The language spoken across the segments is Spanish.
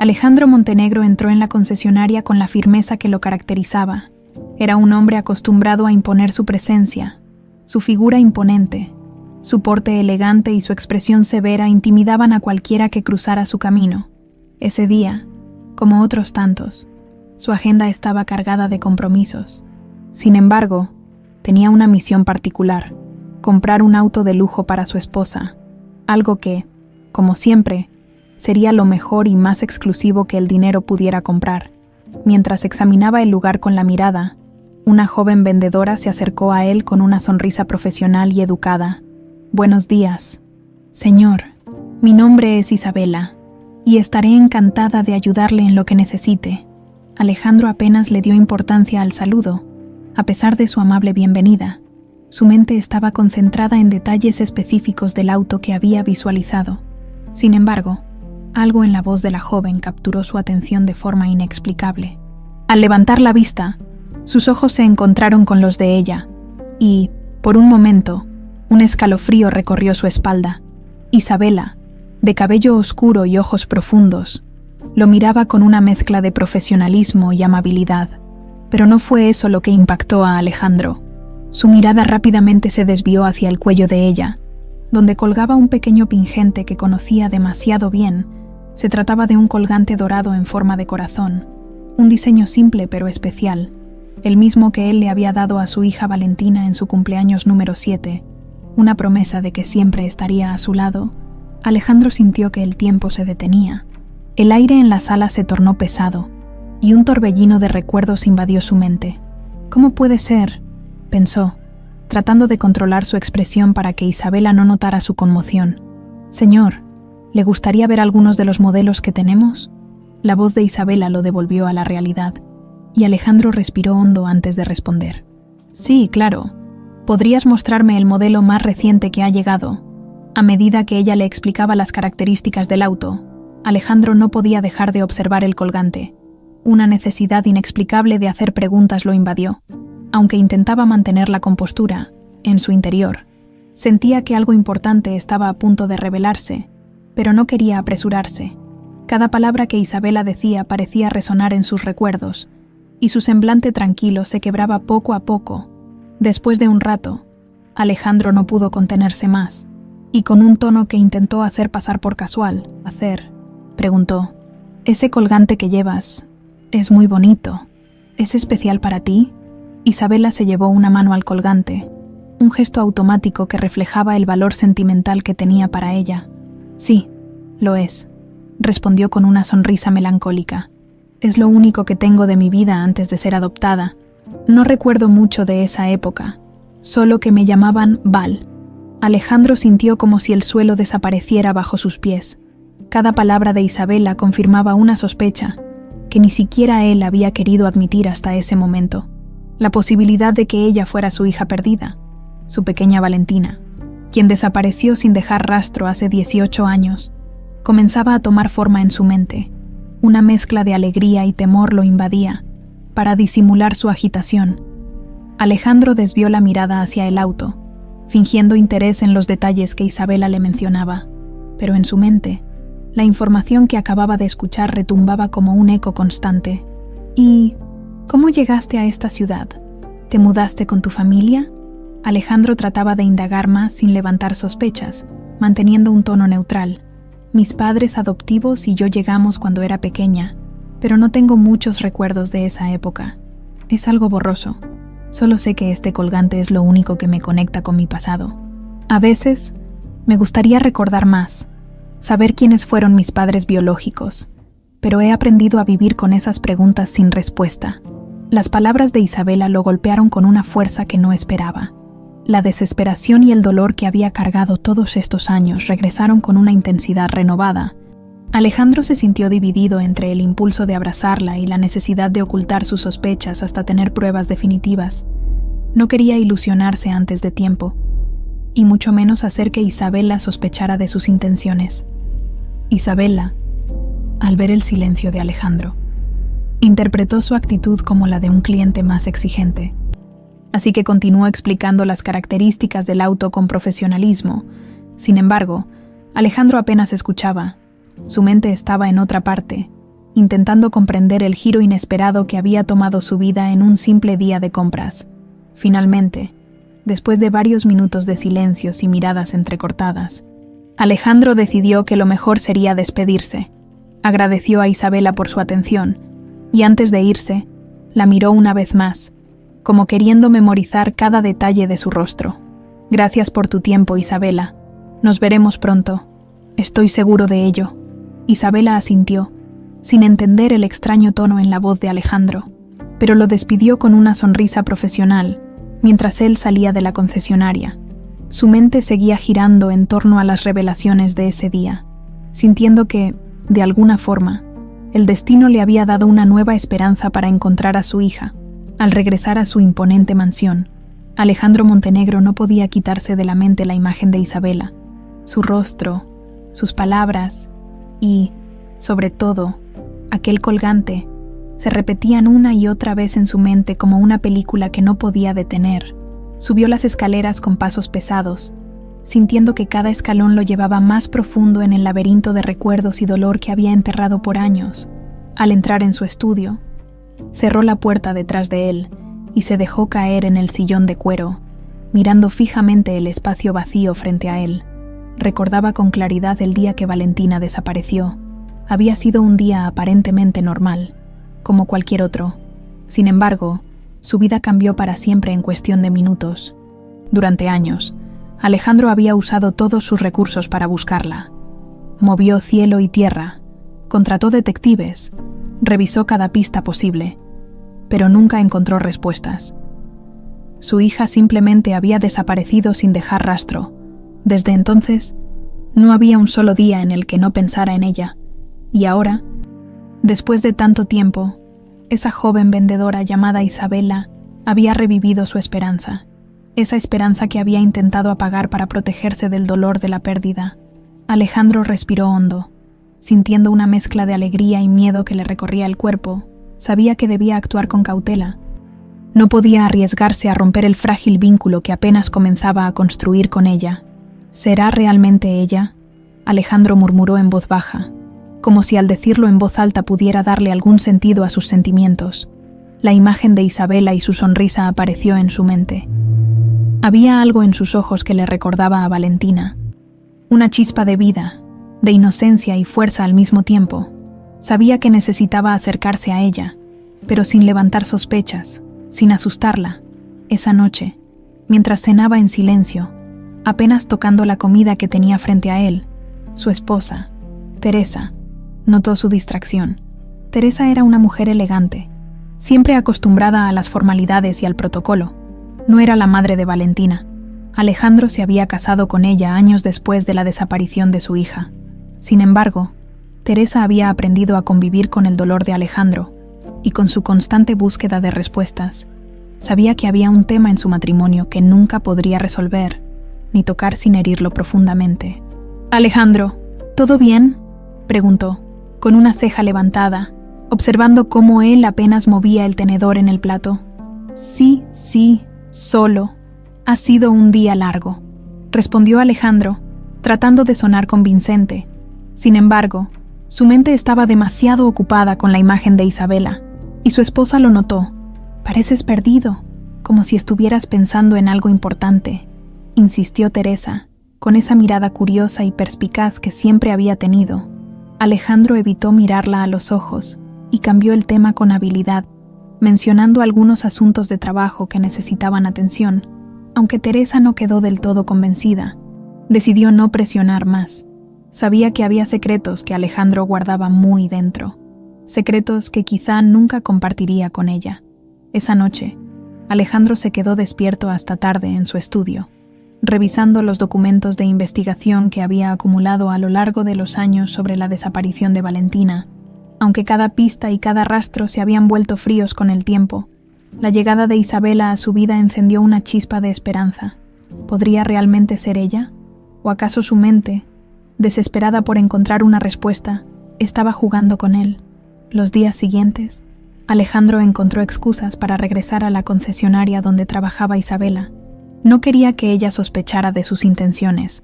Alejandro Montenegro entró en la concesionaria con la firmeza que lo caracterizaba. Era un hombre acostumbrado a imponer su presencia. Su figura imponente, su porte elegante y su expresión severa intimidaban a cualquiera que cruzara su camino. Ese día, como otros tantos, su agenda estaba cargada de compromisos. Sin embargo, tenía una misión particular: comprar un auto de lujo para su esposa, algo que, como siempre, sería lo mejor y más exclusivo que el dinero pudiera comprar. Mientras examinaba el lugar con la mirada, una joven vendedora se acercó a él con una sonrisa profesional y educada. «Buenos días, señor. Mi nombre es Isabela, y estaré encantada de ayudarle en lo que necesite». Alejandro apenas le dio importancia al saludo, a pesar de su amable bienvenida. Su mente estaba concentrada en detalles específicos del auto que había visualizado. Sin embargo, algo en la voz de la joven capturó su atención de forma inexplicable. Al levantar la vista, sus ojos se encontraron con los de ella, y, por un momento, un escalofrío recorrió su espalda. Isabela, de cabello oscuro y ojos profundos, lo miraba con una mezcla de profesionalismo y amabilidad. Pero no fue eso lo que impactó a Alejandro. Su mirada rápidamente se desvió hacia el cuello de ella, donde colgaba un pequeño pingente que conocía demasiado bien. Se trataba de un colgante dorado en forma de corazón, un diseño simple pero especial, el mismo que él le había dado a su hija Valentina en su cumpleaños número 7, una promesa de que siempre estaría a su lado. Alejandro sintió que el tiempo se detenía. El aire en la sala se tornó pesado, y un torbellino de recuerdos invadió su mente. «¿Cómo puede ser?», pensó, tratando de controlar su expresión para que Isabela no notara su conmoción. «Señor, ¿le gustaría ver algunos de los modelos que tenemos?». La voz de Isabela lo devolvió a la realidad, y Alejandro respiró hondo antes de responder. «Sí, claro. ¿Podrías mostrarme el modelo más reciente que ha llegado?». A medida que ella le explicaba las características del auto, Alejandro no podía dejar de observar el colgante. Una necesidad inexplicable de hacer preguntas lo invadió. Aunque intentaba mantener la compostura, en su interior, sentía que algo importante estaba a punto de revelarse, pero no quería apresurarse. Cada palabra que Isabela decía parecía resonar en sus recuerdos, y su semblante tranquilo se quebraba poco a poco. Después de un rato, Alejandro no pudo contenerse más, y con un tono que intentó hacer pasar por casual, preguntó: «¿Ese colgante que llevas es muy bonito? ¿Es especial para ti?». Isabela se llevó una mano al colgante, un gesto automático que reflejaba el valor sentimental que tenía para ella. «Sí, lo es», respondió con una sonrisa melancólica. «Es lo único que tengo de mi vida antes de ser adoptada. No recuerdo mucho de esa época, solo que me llamaban Val». Alejandro sintió como si el suelo desapareciera bajo sus pies. Cada palabra de Isabela confirmaba una sospecha que ni siquiera él había querido admitir hasta ese momento: la posibilidad de que ella fuera su hija perdida, su pequeña Valentina, quien desapareció sin dejar rastro hace 18 años. Comenzaba a tomar forma en su mente. Una mezcla de alegría y temor lo invadía. Para disimular su agitación, Alejandro desvió la mirada hacia el auto, fingiendo interés en los detalles que Isabela le mencionaba, pero en su mente, la información que acababa de escuchar retumbaba como un eco constante. «¿Y cómo llegaste a esta ciudad? ¿Te mudaste con tu familia?». Alejandro trataba de indagar más sin levantar sospechas, manteniendo un tono neutral. «Mis padres adoptivos y yo llegamos cuando era pequeña, pero no tengo muchos recuerdos de esa época. Es algo borroso. Solo sé que este colgante es lo único que me conecta con mi pasado. A veces, me gustaría recordar más, saber quiénes fueron mis padres biológicos, pero he aprendido a vivir con esas preguntas sin respuesta». Las palabras de Isabela lo golpearon con una fuerza que no esperaba. La desesperación y el dolor que había cargado todos estos años regresaron con una intensidad renovada. Alejandro se sintió dividido entre el impulso de abrazarla y la necesidad de ocultar sus sospechas hasta tener pruebas definitivas. No quería ilusionarse antes de tiempo, y mucho menos hacer que Isabela sospechara de sus intenciones. Isabela, al ver el silencio de Alejandro, interpretó su actitud como la de un cliente más exigente. Así que continuó explicando las características del auto con profesionalismo. Sin embargo, Alejandro apenas escuchaba. Su mente estaba en otra parte, intentando comprender el giro inesperado que había tomado su vida en un simple día de compras. Finalmente, después de varios minutos de silencios y miradas entrecortadas, Alejandro decidió que lo mejor sería despedirse. Agradeció a Isabela por su atención y antes de irse, la miró una vez más, como queriendo memorizar cada detalle de su rostro. «Gracias por tu tiempo, Isabela. Nos veremos pronto. Estoy seguro de ello». Isabela asintió, sin entender el extraño tono en la voz de Alejandro, pero lo despidió con una sonrisa profesional mientras él salía de la concesionaria. Su mente seguía girando en torno a las revelaciones de ese día, sintiendo que, de alguna forma, el destino le había dado una nueva esperanza para encontrar a su hija. Al regresar a su imponente mansión, Alejandro Montenegro no podía quitarse de la mente la imagen de Isabela, su rostro, sus palabras y, sobre todo, aquel colgante, se repetían una y otra vez en su mente como una película que no podía detener. Subió las escaleras con pasos pesados, sintiendo que cada escalón lo llevaba más profundo en el laberinto de recuerdos y dolor que había enterrado por años. Al entrar en su estudio, cerró la puerta detrás de él y se dejó caer en el sillón de cuero, mirando fijamente el espacio vacío frente a él. Recordaba con claridad el día que Valentina desapareció. Había sido un día aparentemente normal, como cualquier otro. Sin embargo, su vida cambió para siempre en cuestión de minutos. Durante años, Alejandro había usado todos sus recursos para buscarla. Movió cielo y tierra, contrató detectives, revisó cada pista posible, pero nunca encontró respuestas. Su hija simplemente había desaparecido sin dejar rastro. Desde entonces, no había un solo día en el que no pensara en ella. Y ahora, después de tanto tiempo, esa joven vendedora llamada Isabela había revivido su esperanza. Esa esperanza que había intentado apagar para protegerse del dolor de la pérdida. Alejandro respiró hondo, sintiendo una mezcla de alegría y miedo que le recorría el cuerpo. Sabía que debía actuar con cautela. No podía arriesgarse a romper el frágil vínculo que apenas comenzaba a construir con ella. ¿Será realmente ella?, Alejandro murmuró en voz baja, como si al decirlo en voz alta pudiera darle algún sentido a sus sentimientos. La imagen de Isabela y su sonrisa apareció en su mente. Había algo en sus ojos que le recordaba a Valentina. Una chispa de vida, de inocencia y fuerza al mismo tiempo. Sabía que necesitaba acercarse a ella, pero sin levantar sospechas, sin asustarla. Esa noche, mientras cenaba en silencio, apenas tocando la comida que tenía frente a él, su esposa, Teresa, notó su distracción. Teresa era una mujer elegante, siempre acostumbrada a las formalidades y al protocolo. No era la madre de Valentina. Alejandro se había casado con ella años después de la desaparición de su hija. Sin embargo, Teresa había aprendido a convivir con el dolor de Alejandro, y con su constante búsqueda de respuestas, sabía que había un tema en su matrimonio que nunca podría resolver, ni tocar sin herirlo profundamente. «Alejandro, ¿todo bien?», preguntó, con una ceja levantada, observando cómo él apenas movía el tenedor en el plato. «Sí, solo. Ha sido un día largo», respondió Alejandro, tratando de sonar convincente. Sin embargo, su mente estaba demasiado ocupada con la imagen de Isabela, y su esposa lo notó. «Pareces perdido, como si estuvieras pensando en algo importante», insistió Teresa, con esa mirada curiosa y perspicaz que siempre había tenido. Alejandro evitó mirarla a los ojos y cambió el tema con habilidad, mencionando algunos asuntos de trabajo que necesitaban atención. Aunque Teresa no quedó del todo convencida, decidió no presionar más. Sabía que había secretos que Alejandro guardaba muy dentro, secretos que quizá nunca compartiría con ella. Esa noche, Alejandro se quedó despierto hasta tarde en su estudio, revisando los documentos de investigación que había acumulado a lo largo de los años sobre la desaparición de Valentina. Aunque cada pista y cada rastro se habían vuelto fríos con el tiempo, la llegada de Isabela a su vida encendió una chispa de esperanza. ¿Podría realmente ser ella? ¿O acaso su mente, desesperada por encontrar una respuesta, estaba jugando con él? Los días siguientes, Alejandro encontró excusas para regresar a la concesionaria donde trabajaba Isabela. No quería que ella sospechara de sus intenciones,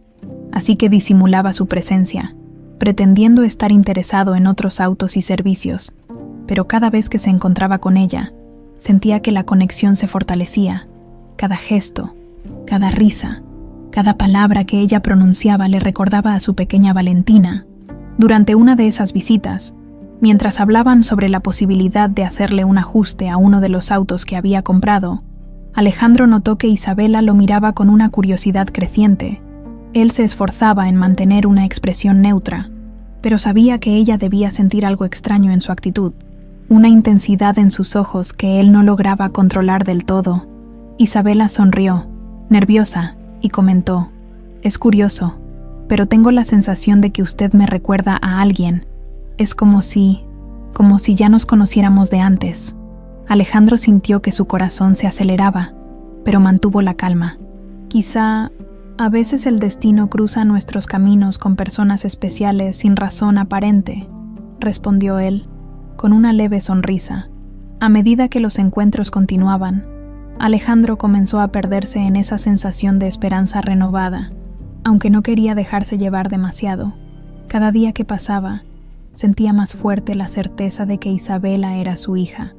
así que disimulaba su presencia, pretendiendo estar interesado en otros autos y servicios, pero cada vez que se encontraba con ella, sentía que la conexión se fortalecía. Cada gesto, cada risa, cada palabra que ella pronunciaba le recordaba a su pequeña Valentina. Durante una de esas visitas, mientras hablaban sobre la posibilidad de hacerle un ajuste a uno de los autos que había comprado, Alejandro notó que Isabela lo miraba con una curiosidad creciente. Él se esforzaba en mantener una expresión neutra, pero sabía que ella debía sentir algo extraño en su actitud, una intensidad en sus ojos que él no lograba controlar del todo. Isabela sonrió, nerviosa, y comentó: «Es curioso, pero tengo la sensación de que usted me recuerda a alguien. Es como si ya nos conociéramos de antes». Alejandro sintió que su corazón se aceleraba, pero mantuvo la calma. «Quizá a veces el destino cruza nuestros caminos con personas especiales sin razón aparente», respondió él, con una leve sonrisa. A medida que los encuentros continuaban, Alejandro comenzó a perderse en esa sensación de esperanza renovada, aunque no quería dejarse llevar demasiado. Cada día que pasaba, sentía más fuerte la certeza de que Isabela era su hija.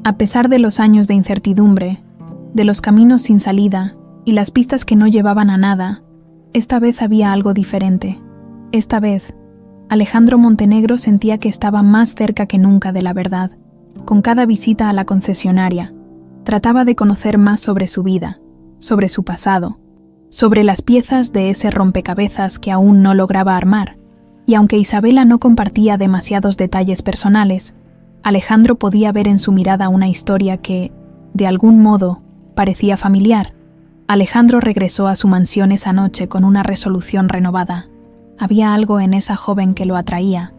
A pesar de los años de incertidumbre, de los caminos sin salida y las pistas que no llevaban a nada, esta vez había algo diferente. Esta vez, Alejandro Montenegro sentía que estaba más cerca que nunca de la verdad. Con cada visita a la concesionaria, trataba de conocer más sobre su vida, sobre su pasado, sobre las piezas de ese rompecabezas que aún no lograba armar, y aunque Isabela no compartía demasiados detalles personales, Alejandro podía ver en su mirada una historia que, de algún modo, parecía familiar. Alejandro regresó a su mansión esa noche con una resolución renovada. Había algo en esa joven que lo atraía,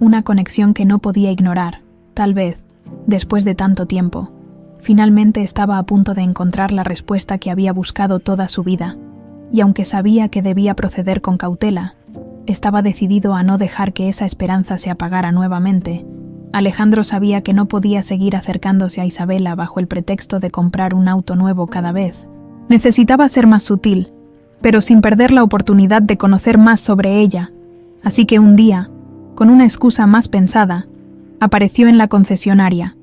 una conexión que no podía ignorar. Tal vez, después de tanto tiempo, finalmente estaba a punto de encontrar la respuesta que había buscado toda su vida, y aunque sabía que debía proceder con cautela, estaba decidido a no dejar que esa esperanza se apagara nuevamente. Alejandro sabía que no podía seguir acercándose a Isabela bajo el pretexto de comprar un auto nuevo cada vez. Necesitaba ser más sutil, pero sin perder la oportunidad de conocer más sobre ella. Así que un día, con una excusa más pensada, apareció en la concesionaria.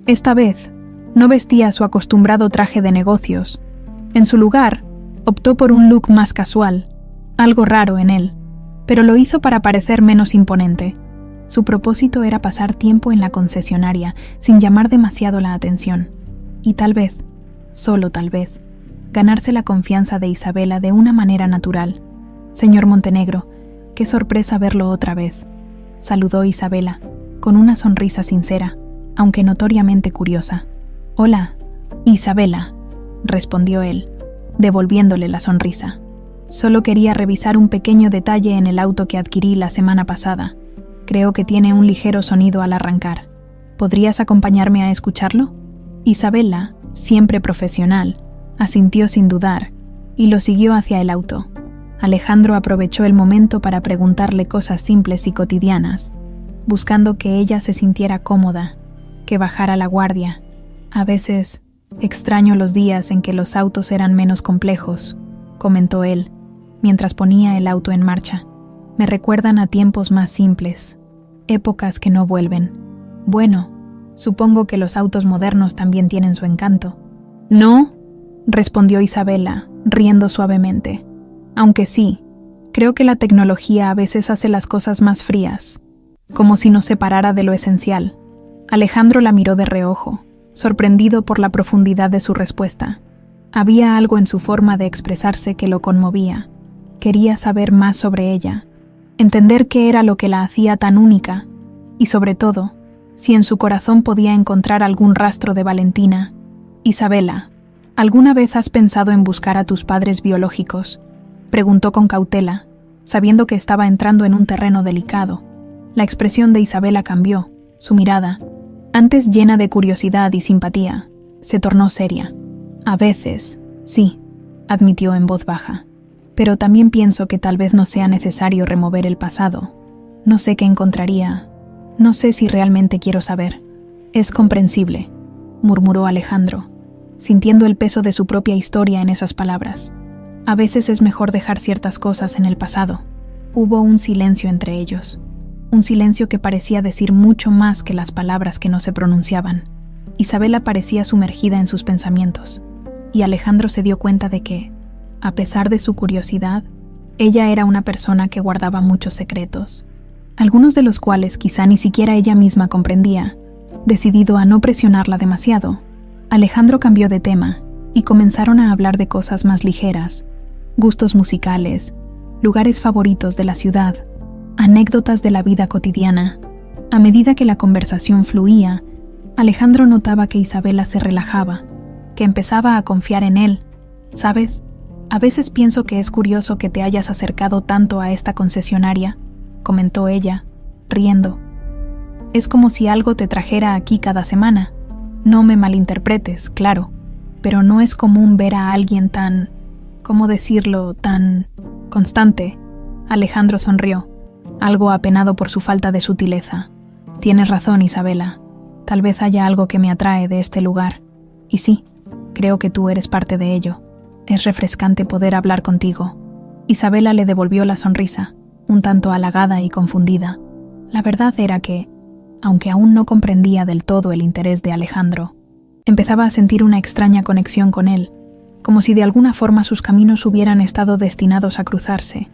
Esta vez, no vestía su acostumbrado traje de negocios. En su lugar, optó por un look más casual, algo raro en él, pero lo hizo para parecer menos imponente. Su propósito era pasar tiempo en la concesionaria sin llamar demasiado la atención, y tal vez, solo tal vez, ganarse la confianza de Isabela de una manera natural. «Señor Montenegro, qué sorpresa verlo otra vez», saludó Isabela, con una sonrisa sincera, aunque notoriamente curiosa. «Hola, Isabela», respondió él, devolviéndole la sonrisa. «Solo quería revisar un pequeño detalle en el auto que adquirí la semana pasada. Creo que tiene un ligero sonido al arrancar. ¿Podrías acompañarme a escucharlo?» Isabela, siempre profesional, asintió sin dudar y lo siguió hacia el auto. Alejandro aprovechó el momento para preguntarle cosas simples y cotidianas, buscando que ella se sintiera cómoda, que bajara la guardia. «A veces extraño los días en que los autos eran menos complejos», comentó él, mientras ponía el auto en marcha. «Me recuerdan a tiempos más simples, épocas que no vuelven. Bueno, supongo que los autos modernos también tienen su encanto». «No», respondió Isabela, riendo suavemente. «Aunque sí, creo que la tecnología a veces hace las cosas más frías, como si nos separara de lo esencial». Alejandro la miró de reojo, sorprendido por la profundidad de su respuesta. Había algo en su forma de expresarse que lo conmovía. Quería saber más sobre ella, entender qué era lo que la hacía tan única, y sobre todo, si en su corazón podía encontrar algún rastro de Valentina. «Isabela, ¿alguna vez has pensado en buscar a tus padres biológicos?», preguntó con cautela, sabiendo que estaba entrando en un terreno delicado. La expresión de Isabela cambió, su mirada, antes llena de curiosidad y simpatía, se tornó seria. «A veces, sí», admitió en voz baja, «pero también pienso que tal vez no sea necesario remover el pasado. No sé qué encontraría, no sé si realmente quiero saber». «Es comprensible», murmuró Alejandro, sintiendo el peso de su propia historia en esas palabras. «A veces es mejor dejar ciertas cosas en el pasado». Hubo un silencio entre ellos, un silencio que parecía decir mucho más que las palabras que no se pronunciaban. Isabela parecía sumergida en sus pensamientos, y Alejandro se dio cuenta de que, a pesar de su curiosidad, ella era una persona que guardaba muchos secretos, algunos de los cuales quizá ni siquiera ella misma comprendía. Decidido a no presionarla demasiado, Alejandro cambió de tema y comenzaron a hablar de cosas más ligeras, gustos musicales, lugares favoritos de la ciudad, anécdotas de la vida cotidiana. A medida que la conversación fluía, Alejandro notaba que Isabela se relajaba, que empezaba a confiar en él. ¿Sabes? A veces pienso que es curioso que te hayas acercado tanto a esta concesionaria, comentó ella, riendo. Es como si algo te trajera aquí cada semana. No me malinterpretes, claro, pero no es común ver a alguien tan, ¿cómo decirlo?, tan constante. Alejandro sonrió, algo apenado por su falta de sutileza. Tienes razón, Isabela. Tal vez haya algo que me atrae de este lugar. Y sí, creo que tú eres parte de ello. Es refrescante poder hablar contigo. Isabela le devolvió la sonrisa, un tanto halagada y confundida. La verdad era que, aunque aún no comprendía del todo el interés de Alejandro, empezaba a sentir una extraña conexión con él, como si de alguna forma sus caminos hubieran estado destinados a cruzarse.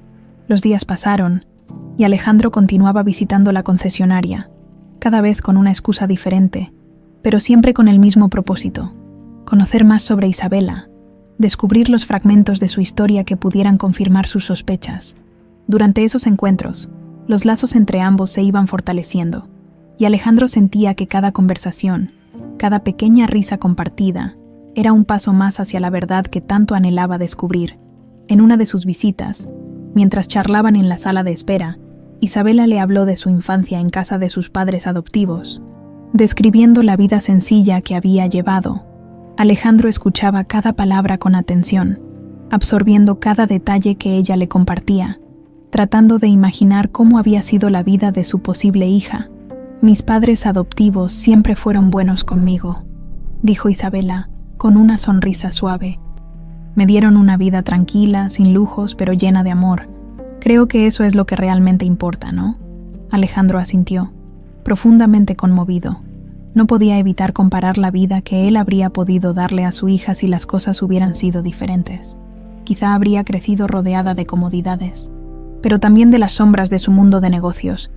Los días pasaron, y Alejandro continuaba visitando la concesionaria, cada vez con una excusa diferente, pero siempre con el mismo propósito: conocer más sobre Isabela, descubrir los fragmentos de su historia que pudieran confirmar sus sospechas. Durante esos encuentros, los lazos entre ambos se iban fortaleciendo, y Alejandro sentía que cada conversación, cada pequeña risa compartida, era un paso más hacia la verdad que tanto anhelaba descubrir. En una de sus visitas, mientras charlaban en la sala de espera, Isabela le habló de su infancia en casa de sus padres adoptivos, describiendo la vida sencilla que había llevado. Alejandro escuchaba cada palabra con atención, absorbiendo cada detalle que ella le compartía, tratando de imaginar cómo había sido la vida de su posible hija. Mis padres adoptivos siempre fueron buenos conmigo, dijo Isabela, con una sonrisa suave. Me dieron una vida tranquila, sin lujos, pero llena de amor. Creo que eso es lo que realmente importa, ¿no? Alejandro asintió, profundamente conmovido. No podía evitar comparar la vida que él habría podido darle a su hija si las cosas hubieran sido diferentes. Quizá habría crecido rodeada de comodidades, pero también de las sombras de su mundo de negocios,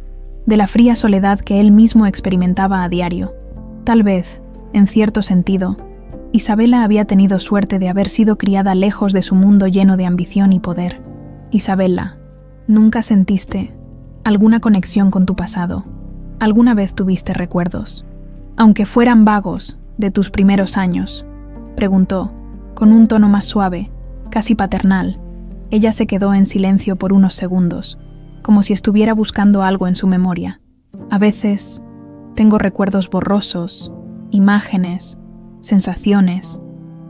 de la fría soledad que él mismo experimentaba a diario. Tal vez, en cierto sentido, Isabela había tenido suerte de haber sido criada lejos de su mundo lleno de ambición y poder. Isabela, ¿nunca sentiste alguna conexión con tu pasado? ¿Alguna vez tuviste recuerdos, aunque fueran vagos, de tus primeros años?, preguntó, con un tono más suave, casi paternal. Ella se quedó en silencio por unos segundos, como si estuviera buscando algo en su memoria. A veces tengo recuerdos borrosos, imágenes, sensaciones,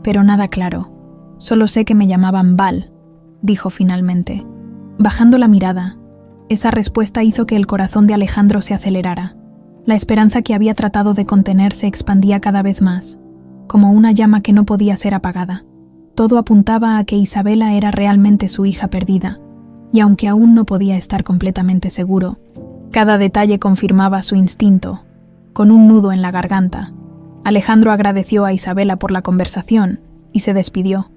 pero nada claro. Solo sé que me llamaban Val, dijo finalmente. Bajando la mirada, esa respuesta hizo que el corazón de Alejandro se acelerara. La esperanza que había tratado de contener se expandía cada vez más, como una llama que no podía ser apagada. Todo apuntaba a que Isabela era realmente su hija perdida, y aunque aún no podía estar completamente seguro, cada detalle confirmaba su instinto. Con un nudo en la garganta, Alejandro agradeció a Isabela por la conversación y se despidió,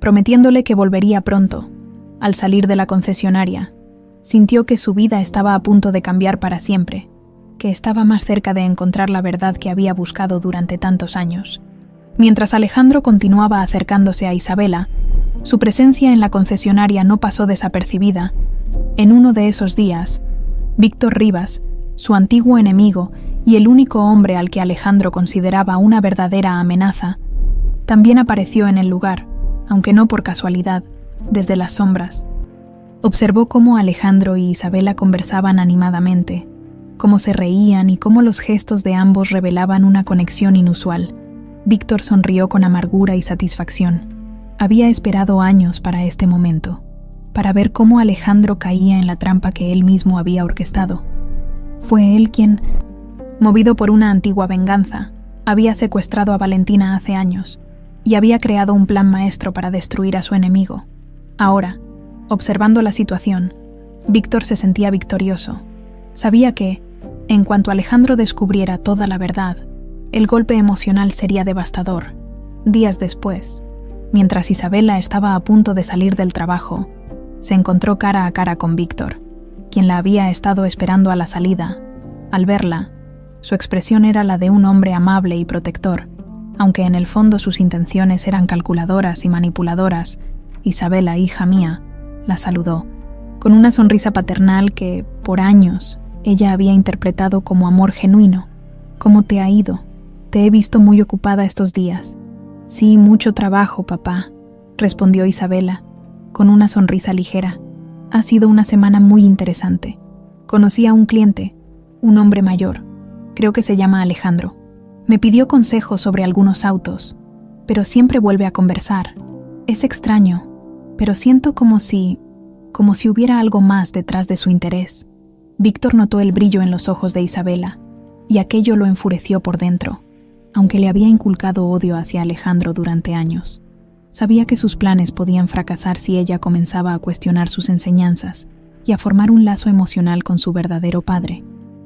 prometiéndole que volvería pronto. Al salir de la concesionaria, sintió que su vida estaba a punto de cambiar para siempre, que estaba más cerca de encontrar la verdad que había buscado durante tantos años. Mientras Alejandro continuaba acercándose a Isabela, su presencia en la concesionaria no pasó desapercibida. En uno de esos días, Víctor Rivas, su antiguo enemigo y el único hombre al que Alejandro consideraba una verdadera amenaza, también apareció en el lugar, aunque no por casualidad, desde las sombras. Observó cómo Alejandro y Isabela conversaban animadamente, cómo se reían y cómo los gestos de ambos revelaban una conexión inusual. Víctor sonrió con amargura y satisfacción. Había esperado años para este momento, para ver cómo Alejandro caía en la trampa que él mismo había orquestado. Fue él quien, movido por una antigua venganza, había secuestrado a Valentina hace años y había creado un plan maestro para destruir a su enemigo. Ahora, observando la situación, Víctor se sentía victorioso. Sabía que, en cuanto Alejandro descubriera toda la verdad, el golpe emocional sería devastador. Días después, mientras Isabela estaba a punto de salir del trabajo, se encontró cara a cara con Víctor, quien la había estado esperando a la salida. Al verla, su expresión era la de un hombre amable y protector, aunque en el fondo sus intenciones eran calculadoras y manipuladoras. Isabela, hija mía, la saludó, con una sonrisa paternal que, por años, ella había interpretado como amor genuino. ¿Cómo te ha ido? Te he visto muy ocupada estos días. Sí, mucho trabajo, papá, respondió Isabela, con una sonrisa ligera. Ha sido una semana muy interesante. Conocí a un cliente, un hombre mayor, creo que se llama Alejandro. Me pidió consejos sobre algunos autos, pero siempre vuelve a conversar. Es extraño, pero siento como si hubiera algo más detrás de su interés. Víctor notó el brillo en los ojos de Isabela, y aquello lo enfureció por dentro, aunque le había inculcado odio hacia Alejandro durante años. Sabía que sus planes podían fracasar si ella comenzaba a cuestionar sus enseñanzas y a formar un lazo emocional con su verdadero padre.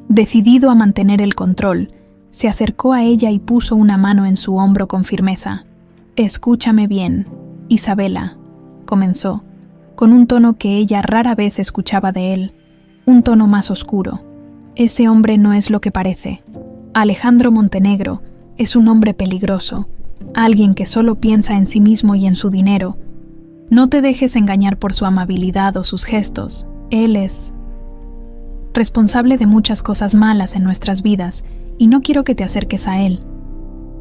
Decidido a mantener el control, se acercó a ella y puso una mano en su hombro con firmeza. «Escúchame bien, Isabela», comenzó, con un tono que ella rara vez escuchaba de él, un tono más oscuro. «Ese hombre no es lo que parece. Alejandro Montenegro es un hombre peligroso, alguien que solo piensa en sí mismo y en su dinero. No te dejes engañar por su amabilidad o sus gestos. Él es responsable de muchas cosas malas en nuestras vidas y no quiero que te acerques a él».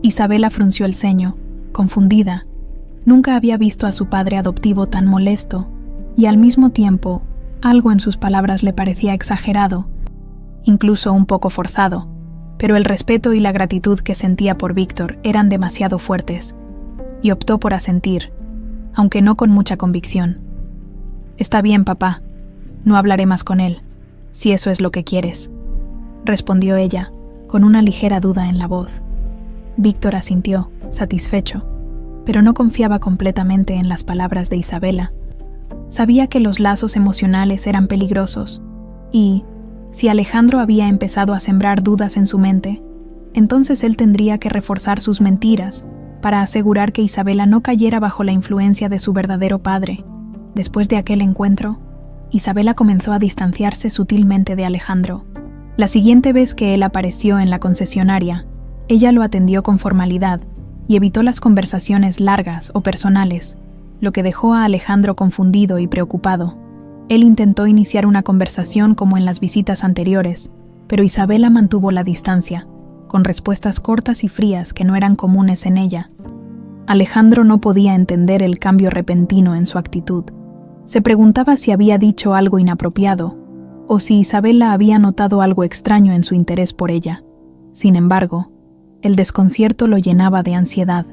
Isabela frunció el ceño, confundida. Nunca había visto a su padre adoptivo tan molesto, y al mismo tiempo, algo en sus palabras le parecía exagerado, incluso un poco forzado, pero el respeto y la gratitud que sentía por Víctor eran demasiado fuertes, y optó por asentir, aunque no con mucha convicción. «Está bien, papá, no hablaré más con él, si eso es lo que quieres», respondió ella, con una ligera duda en la voz. Víctor asintió, satisfecho, pero no confiaba completamente en las palabras de Isabela. Sabía que los lazos emocionales eran peligrosos, y, si Alejandro había empezado a sembrar dudas en su mente, entonces él tendría que reforzar sus mentiras para asegurar que Isabela no cayera bajo la influencia de su verdadero padre. Después de aquel encuentro, Isabela comenzó a distanciarse sutilmente de Alejandro. La siguiente vez que él apareció en la concesionaria, ella lo atendió con formalidad y evitó las conversaciones largas o personales, lo que dejó a Alejandro confundido y preocupado. Él intentó iniciar una conversación como en las visitas anteriores, pero Isabela mantuvo la distancia, con respuestas cortas y frías que no eran comunes en ella. Alejandro no podía entender el cambio repentino en su actitud. Se preguntaba si había dicho algo inapropiado, o si Isabela había notado algo extraño en su interés por ella. Sin embargo, el desconcierto lo llenaba de ansiedad.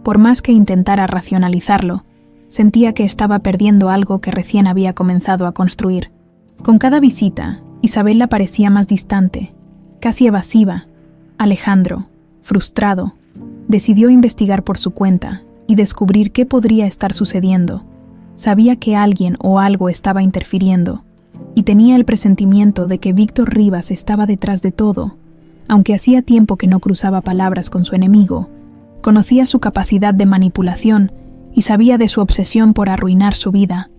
Por más que intentara racionalizarlo, sentía que estaba perdiendo algo que recién había comenzado a construir. Con cada visita, Isabela parecía más distante, casi evasiva. Alejandro, frustrado, decidió investigar por su cuenta y descubrir qué podría estar sucediendo. Sabía que alguien o algo estaba interfiriendo, y tenía el presentimiento de que Víctor Rivas estaba detrás de todo. Aunque hacía tiempo que no cruzaba palabras con su enemigo, conocía su capacidad de manipulación y sabía de su obsesión por arruinar su vida.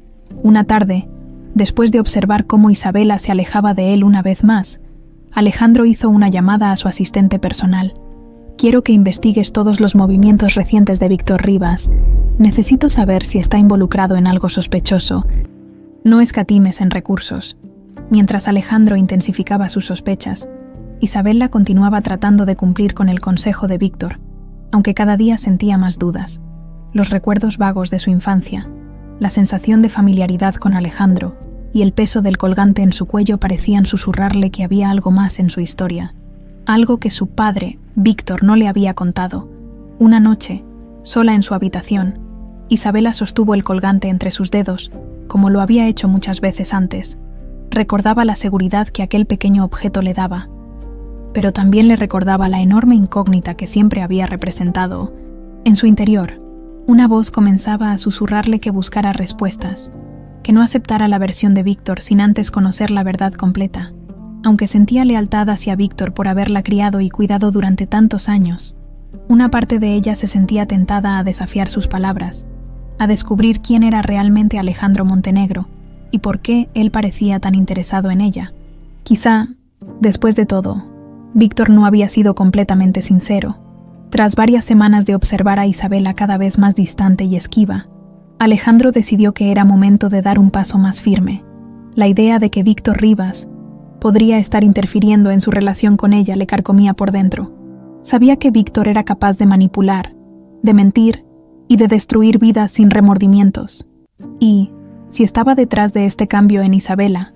Una tarde, después de observar cómo Isabela se alejaba de él una vez más, Alejandro hizo una llamada a su asistente personal. «Quiero que investigues todos los movimientos recientes de Víctor Rivas. Necesito saber si está involucrado en algo sospechoso. No escatimes en recursos». Mientras Alejandro intensificaba sus sospechas, Isabela continuaba tratando de cumplir con el consejo de Víctor, aunque cada día sentía más dudas. Los recuerdos vagos de su infancia, la sensación de familiaridad con Alejandro y el peso del colgante en su cuello parecían susurrarle que había algo más en su historia, algo que su padre, Víctor, no le había contado. Una noche, sola en su habitación, Isabela sostuvo el colgante entre sus dedos, como lo había hecho muchas veces antes. Recordaba la seguridad que aquel pequeño objeto le daba, pero también le recordaba la enorme incógnita que siempre había representado. En su interior, una voz comenzaba a susurrarle que buscara respuestas. que no aceptara la versión de Víctor sin antes conocer la verdad completa. Aunque sentía lealtad hacia Víctor por haberla criado y cuidado durante tantos años, una parte de ella se sentía tentada a desafiar sus palabras, a descubrir quién era realmente Alejandro Montenegro y por qué él parecía tan interesado en ella. Quizá, después de todo, Víctor no había sido completamente sincero. Tras varias semanas de observar a Isabela cada vez más distante y esquiva, Alejandro decidió que era momento de dar un paso más firme. La idea de que Víctor Rivas podría estar interfiriendo en su relación con ella le carcomía por dentro. Sabía que Víctor era capaz de manipular, de mentir y de destruir vidas sin remordimientos. Y, si estaba detrás de este cambio en Isabela,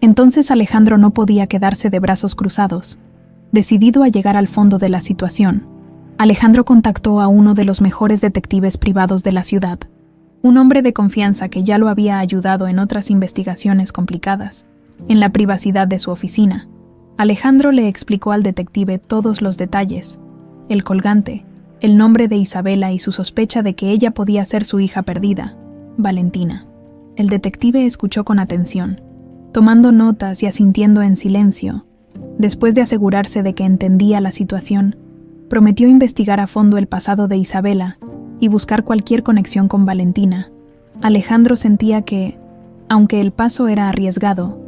entonces Alejandro no podía quedarse de brazos cruzados. Decidido a llegar al fondo de la situación, Alejandro contactó a uno de los mejores detectives privados de la ciudad, un hombre de confianza que ya lo había ayudado en otras investigaciones complicadas. En la privacidad de su oficina, Alejandro le explicó al detective todos los detalles: el colgante, el nombre de Isabela y su sospecha de que ella podía ser su hija perdida, Valentina. El detective escuchó con atención, tomando notas y asintiendo en silencio. Después de asegurarse de que entendía la situación, prometió investigar a fondo el pasado de Isabela y buscar cualquier conexión con Valentina. Alejandro sentía que, aunque el paso era arriesgado,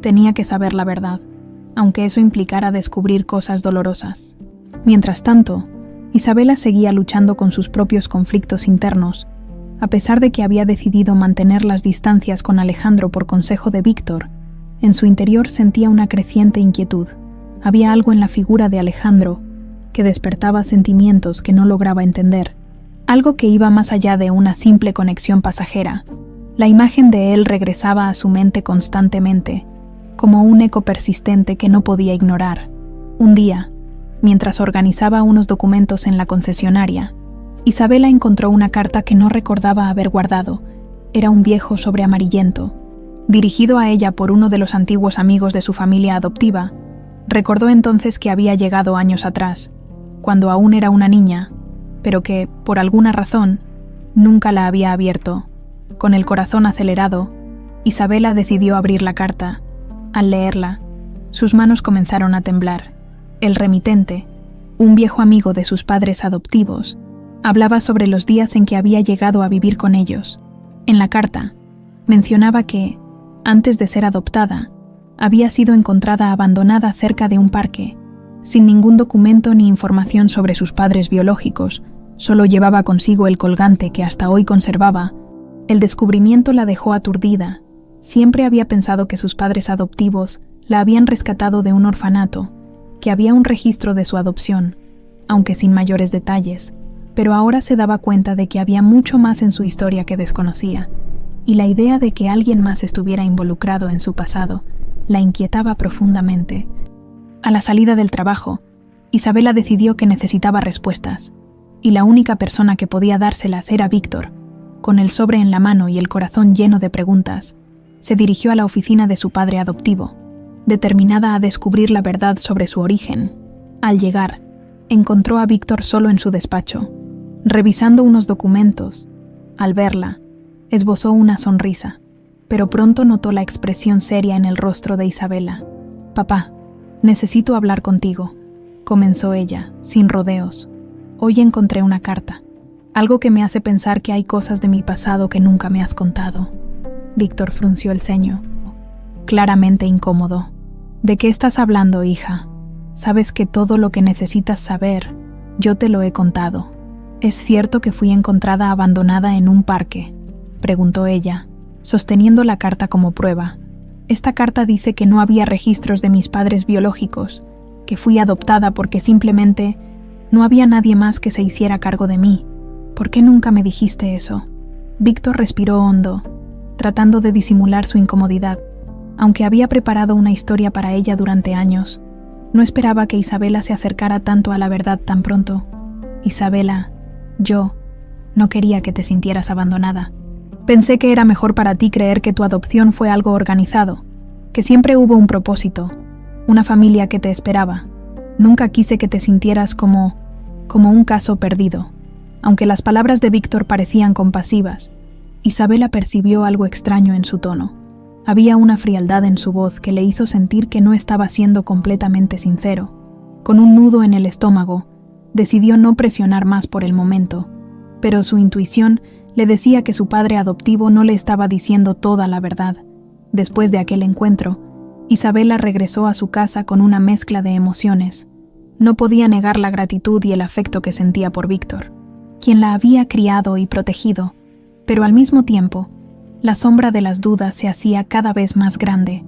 tenía que saber la verdad, aunque eso implicara descubrir cosas dolorosas. Mientras tanto, Isabela seguía luchando con sus propios conflictos internos, a pesar de que había decidido mantener las distancias con Alejandro por consejo de Víctor. En su interior sentía una creciente inquietud. Había algo en la figura de Alejandro que despertaba sentimientos que no lograba entender, algo que iba más allá de una simple conexión pasajera. La imagen de él regresaba a su mente constantemente, como un eco persistente que no podía ignorar. Un día, mientras organizaba unos documentos en la concesionaria, Isabela encontró una carta que no recordaba haber guardado. Era un viejo sobre amarillento, dirigido a ella por uno de los antiguos amigos de su familia adoptiva. Recordó entonces que había llegado años atrás, cuando aún era una niña, pero que, por alguna razón, nunca la había abierto. Con el corazón acelerado, Isabela decidió abrir la carta. Al leerla, sus manos comenzaron a temblar. El remitente, un viejo amigo de sus padres adoptivos, hablaba sobre los días en que había llegado a vivir con ellos. En la carta, mencionaba que, antes de ser adoptada, había sido encontrada abandonada cerca de un parque, sin ningún documento ni información sobre sus padres biológicos. Solo llevaba consigo el colgante que hasta hoy conservaba. El descubrimiento la dejó aturdida. Siempre había pensado que sus padres adoptivos la habían rescatado de un orfanato, que había un registro de su adopción, aunque sin mayores detalles, pero ahora se daba cuenta de que había mucho más en su historia que desconocía, y la idea de que alguien más estuviera involucrado en su pasado la inquietaba profundamente. A la salida del trabajo, Isabela decidió que necesitaba respuestas, y la única persona que podía dárselas era Víctor. Con el sobre en la mano y el corazón lleno de preguntas, se dirigió a la oficina de su padre adoptivo, determinada a descubrir la verdad sobre su origen. Al llegar, encontró a Víctor solo en su despacho, revisando unos documentos. Al verla, esbozó una sonrisa, pero pronto notó la expresión seria en el rostro de Isabela. «Papá, necesito hablar contigo», comenzó ella, sin rodeos. «Hoy encontré una carta, algo que me hace pensar que hay cosas de mi pasado que nunca me has contado». Víctor frunció el ceño, claramente incómodo. «¿De qué estás hablando, hija? Sabes que todo lo que necesitas saber, yo te lo he contado». «¿Es cierto que fui encontrada abandonada en un parque?», preguntó ella, sosteniendo la carta como prueba. «Esta carta dice que no había registros de mis padres biológicos, que fui adoptada porque simplemente no había nadie más que se hiciera cargo de mí. ¿Por qué nunca me dijiste eso?». Víctor respiró hondo, tratando de disimular su incomodidad. Aunque había preparado una historia para ella durante años, no esperaba que Isabela se acercara tanto a la verdad tan pronto. «Isabela, yo no quería que te sintieras abandonada. Pensé que era mejor para ti creer que tu adopción fue algo organizado, que siempre hubo un propósito, una familia que te esperaba. Nunca quise que te sintieras como un caso perdido». Aunque las palabras de Víctor parecían compasivas, Isabela percibió algo extraño en su tono. Había una frialdad en su voz que le hizo sentir que no estaba siendo completamente sincero. Con un nudo en el estómago, decidió no presionar más por el momento, pero su intuición le decía que su padre adoptivo no le estaba diciendo toda la verdad. Después de aquel encuentro, Isabela regresó a su casa con una mezcla de emociones. No podía negar la gratitud y el afecto que sentía por Víctor, quien la había criado y protegido, pero al mismo tiempo, la sombra de las dudas se hacía cada vez más grande.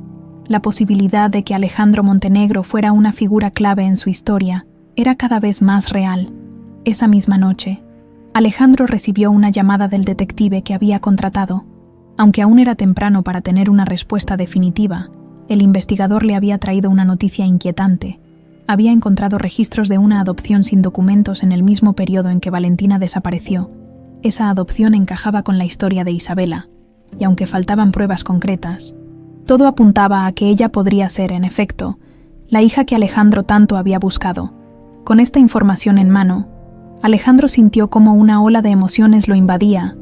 La posibilidad de que Alejandro Montenegro fuera una figura clave en su historia era cada vez más real. Esa misma noche, Alejandro recibió una llamada del detective que había contratado. Aunque aún era temprano para tener una respuesta definitiva, el investigador le había traído una noticia inquietante. Había encontrado registros de una adopción sin documentos en el mismo periodo en que Valentina desapareció. Esa adopción encajaba con la historia de Isabela, y aunque faltaban pruebas concretas, todo apuntaba a que ella podría ser, en efecto, la hija que Alejandro tanto había buscado. Con esta información en mano, Alejandro sintió como una ola de emociones lo invadía.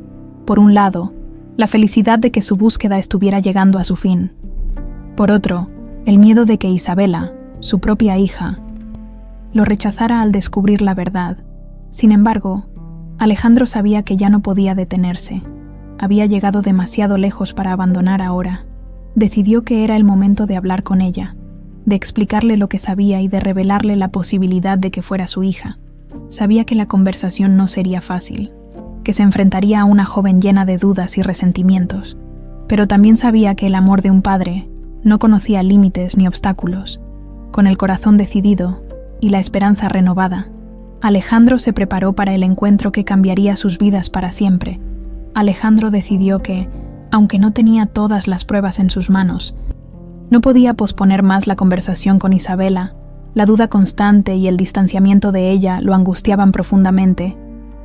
Por un lado, la felicidad de que su búsqueda estuviera llegando a su fin. Por otro, el miedo de que Isabela, su propia hija, lo rechazara al descubrir la verdad. Sin embargo, Alejandro sabía que ya no podía detenerse. Había llegado demasiado lejos para abandonar ahora. Decidió que era el momento de hablar con ella, de explicarle lo que sabía y de revelarle la posibilidad de que fuera su hija. Sabía que la conversación no sería fácil, que se enfrentaría a una joven llena de dudas y resentimientos, pero también sabía que el amor de un padre no conocía límites ni obstáculos. Con el corazón decidido y la esperanza renovada, Alejandro se preparó para el encuentro que cambiaría sus vidas para siempre. Alejandro decidió que, aunque no tenía todas las pruebas en sus manos, no podía posponer más la conversación con Isabela. La duda constante y el distanciamiento de ella lo angustiaban profundamente,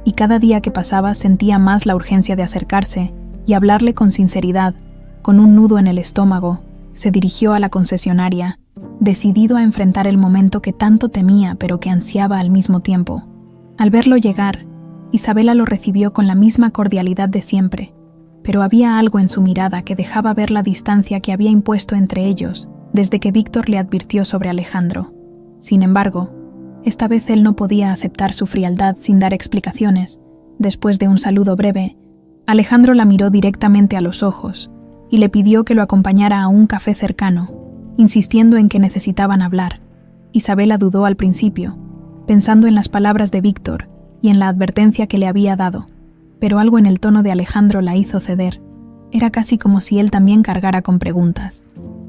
y cada día que pasaba sentía más la urgencia de acercarse y hablarle con sinceridad. Con un nudo en el estómago, se dirigió a la concesionaria, decidido a enfrentar el momento que tanto temía pero que ansiaba al mismo tiempo. Al verlo llegar, Isabela lo recibió con la misma cordialidad de siempre, pero había algo en su mirada que dejaba ver la distancia que había impuesto entre ellos desde que Víctor le advirtió sobre Alejandro. Sin embargo, esta vez él no podía aceptar su frialdad sin dar explicaciones. Después de un saludo breve, Alejandro la miró directamente a los ojos y le pidió que lo acompañara a un café cercano, insistiendo en que necesitaban hablar. Isabela dudó al principio, pensando en las palabras de Víctor y en la advertencia que le había dado, pero algo en el tono de Alejandro la hizo ceder. Era casi como si él también cargara con preguntas.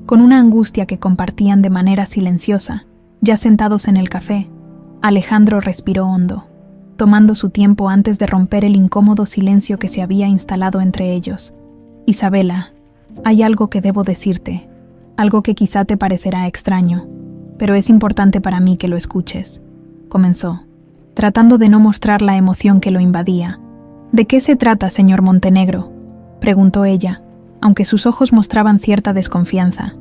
Con una angustia que compartían de manera silenciosa, ya sentados en el café, Alejandro respiró hondo, tomando su tiempo antes de romper el incómodo silencio que se había instalado entre ellos. Isabela, hay algo que debo decirte, algo que quizá te parecerá extraño, pero es importante para mí que lo escuches, comenzó, tratando de no mostrar la emoción que lo invadía. ¿De qué se trata, señor Montenegro?, preguntó ella, aunque sus ojos mostraban cierta desconfianza.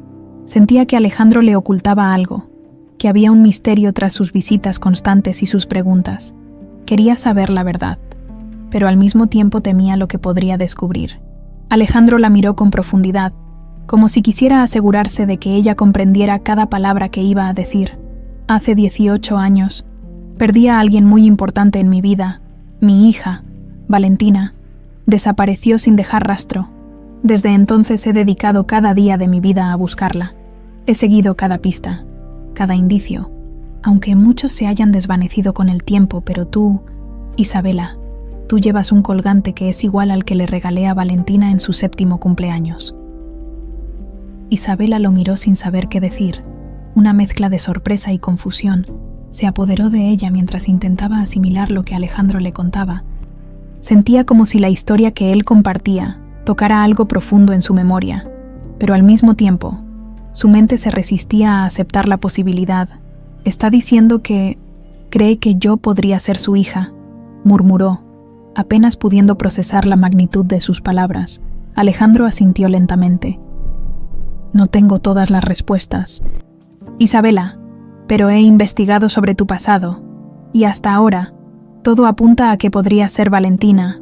Sentía que Alejandro le ocultaba algo, que había un misterio tras sus visitas constantes y sus preguntas. Quería saber la verdad, pero al mismo tiempo temía lo que podría descubrir. Alejandro la miró con profundidad, como si quisiera asegurarse de que ella comprendiera cada palabra que iba a decir. Hace 18 años, perdí a alguien muy importante en mi vida. Mi hija, Valentina, desapareció sin dejar rastro. Desde entonces he dedicado cada día de mi vida a buscarla. He seguido cada pista, cada indicio, aunque muchos se hayan desvanecido con el tiempo, pero tú, Isabela, tú llevas un colgante que es igual al que le regalé a Valentina en su 7º cumpleaños. Isabela lo miró sin saber qué decir. Una mezcla de sorpresa y confusión se apoderó de ella mientras intentaba asimilar lo que Alejandro le contaba. Sentía como si la historia que él compartía tocara algo profundo en su memoria, pero al mismo tiempo, su mente se resistía a aceptar la posibilidad. «Está diciendo que cree que yo podría ser su hija», murmuró, apenas pudiendo procesar la magnitud de sus palabras. Alejandro asintió lentamente. «No tengo todas las respuestas, Isabela, pero he investigado sobre tu pasado, y hasta ahora, todo apunta a que podría ser Valentina,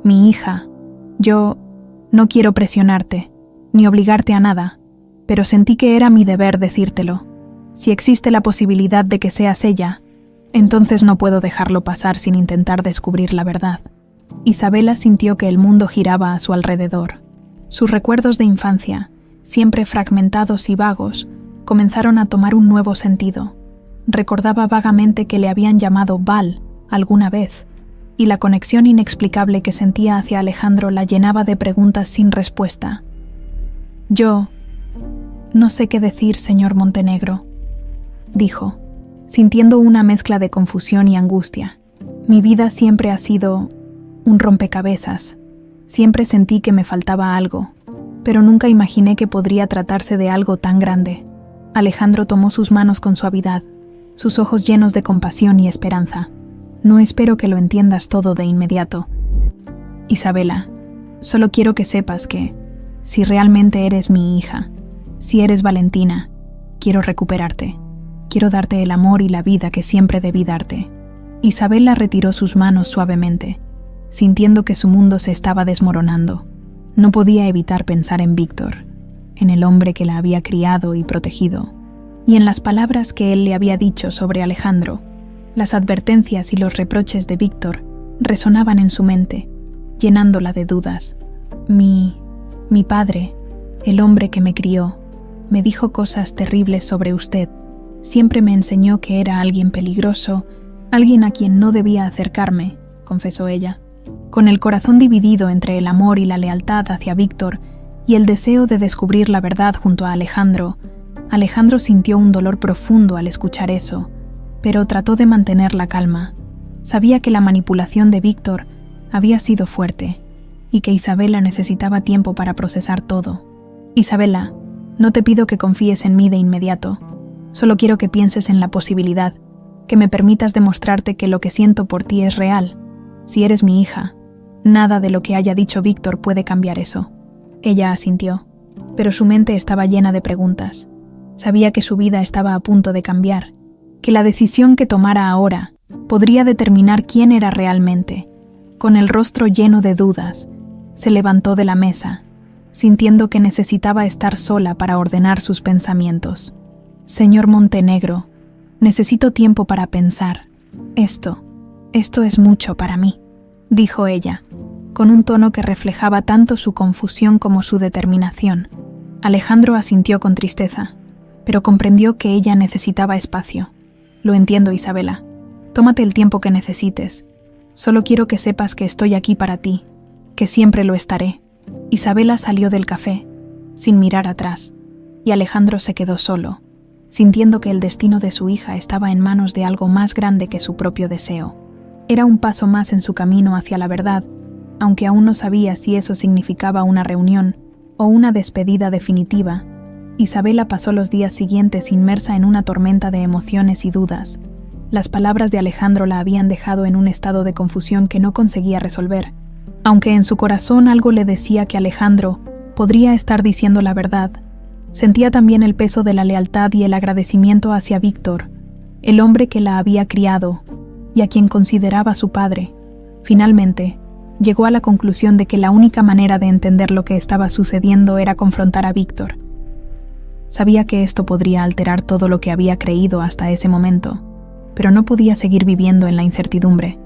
mi hija. Yo no quiero presionarte, ni obligarte a nada, pero sentí que era mi deber decírtelo. Si existe la posibilidad de que seas ella, entonces no puedo dejarlo pasar sin intentar descubrir la verdad. Isabela sintió que el mundo giraba a su alrededor. Sus recuerdos de infancia, siempre fragmentados y vagos, comenzaron a tomar un nuevo sentido. Recordaba vagamente que le habían llamado Val alguna vez, y la conexión inexplicable que sentía hacia Alejandro la llenaba de preguntas sin respuesta. Yo no sé qué decir, señor Montenegro, dijo, sintiendo una mezcla de confusión y angustia. Mi vida siempre ha sido un rompecabezas. Siempre sentí que me faltaba algo, pero nunca imaginé que podría tratarse de algo tan grande. Alejandro tomó sus manos con suavidad, sus ojos llenos de compasión y esperanza. No espero que lo entiendas todo de inmediato. Isabela, solo quiero que sepas que, si realmente eres mi hija, si eres Valentina, quiero recuperarte. Quiero darte el amor y la vida que siempre debí darte. Isabela retiró sus manos suavemente, sintiendo que su mundo se estaba desmoronando. No podía evitar pensar en Víctor, en el hombre que la había criado y protegido, y en las palabras que él le había dicho sobre Alejandro. Las advertencias y los reproches de Víctor resonaban en su mente, llenándola de dudas. Mi padre, el hombre que me crió, me dijo cosas terribles sobre usted. Siempre me enseñó que era alguien peligroso, alguien a quien no debía acercarme, confesó ella. Con el corazón dividido entre el amor y la lealtad hacia Víctor y el deseo de descubrir la verdad junto a Alejandro, Alejandro sintió un dolor profundo al escuchar eso, pero trató de mantener la calma. Sabía que la manipulación de Víctor había sido fuerte y que Isabela necesitaba tiempo para procesar todo. Isabela, no te pido que confíes en mí de inmediato. Solo quiero que pienses en la posibilidad, que me permitas demostrarte que lo que siento por ti es real. Si eres mi hija, nada de lo que haya dicho Víctor puede cambiar eso. Ella asintió, pero su mente estaba llena de preguntas. Sabía que su vida estaba a punto de cambiar, que la decisión que tomara ahora podría determinar quién era realmente. Con el rostro lleno de dudas, se levantó de la mesa, sintiendo que necesitaba estar sola para ordenar sus pensamientos. Señor Montenegro, necesito tiempo para pensar. Esto es mucho para mí, dijo ella, con un tono que reflejaba tanto su confusión como su determinación. Alejandro asintió con tristeza, pero comprendió que ella necesitaba espacio. Lo entiendo, Isabela. Tómate el tiempo que necesites. Solo quiero que sepas que estoy aquí para ti, que siempre lo estaré. Isabela salió del café, sin mirar atrás, y Alejandro se quedó solo, sintiendo que el destino de su hija estaba en manos de algo más grande que su propio deseo. Era un paso más en su camino hacia la verdad, aunque aún no sabía si eso significaba una reunión o una despedida definitiva. Isabela pasó los días siguientes inmersa en una tormenta de emociones y dudas. Las palabras de Alejandro la habían dejado en un estado de confusión que no conseguía resolver. Aunque en su corazón algo le decía que Alejandro podría estar diciendo la verdad, sentía también el peso de la lealtad y el agradecimiento hacia Víctor, el hombre que la había criado y a quien consideraba su padre. Finalmente, llegó a la conclusión de que la única manera de entender lo que estaba sucediendo era confrontar a Víctor. Sabía que esto podría alterar todo lo que había creído hasta ese momento, pero no podía seguir viviendo en la incertidumbre.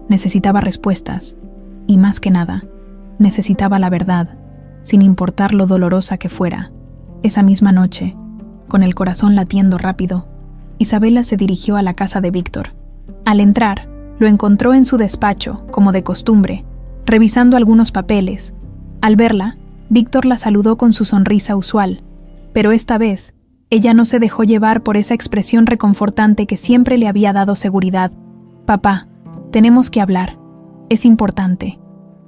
Necesitaba respuestas, y más que nada, necesitaba la verdad, sin importar lo dolorosa que fuera. Esa misma noche, con el corazón latiendo rápido, Isabela se dirigió a la casa de Víctor. Al entrar, lo encontró en su despacho, como de costumbre, revisando algunos papeles. Al verla, Víctor la saludó con su sonrisa usual, pero esta vez, ella no se dejó llevar por esa expresión reconfortante que siempre le había dado seguridad. «Papá, tenemos que hablar. Es importante»,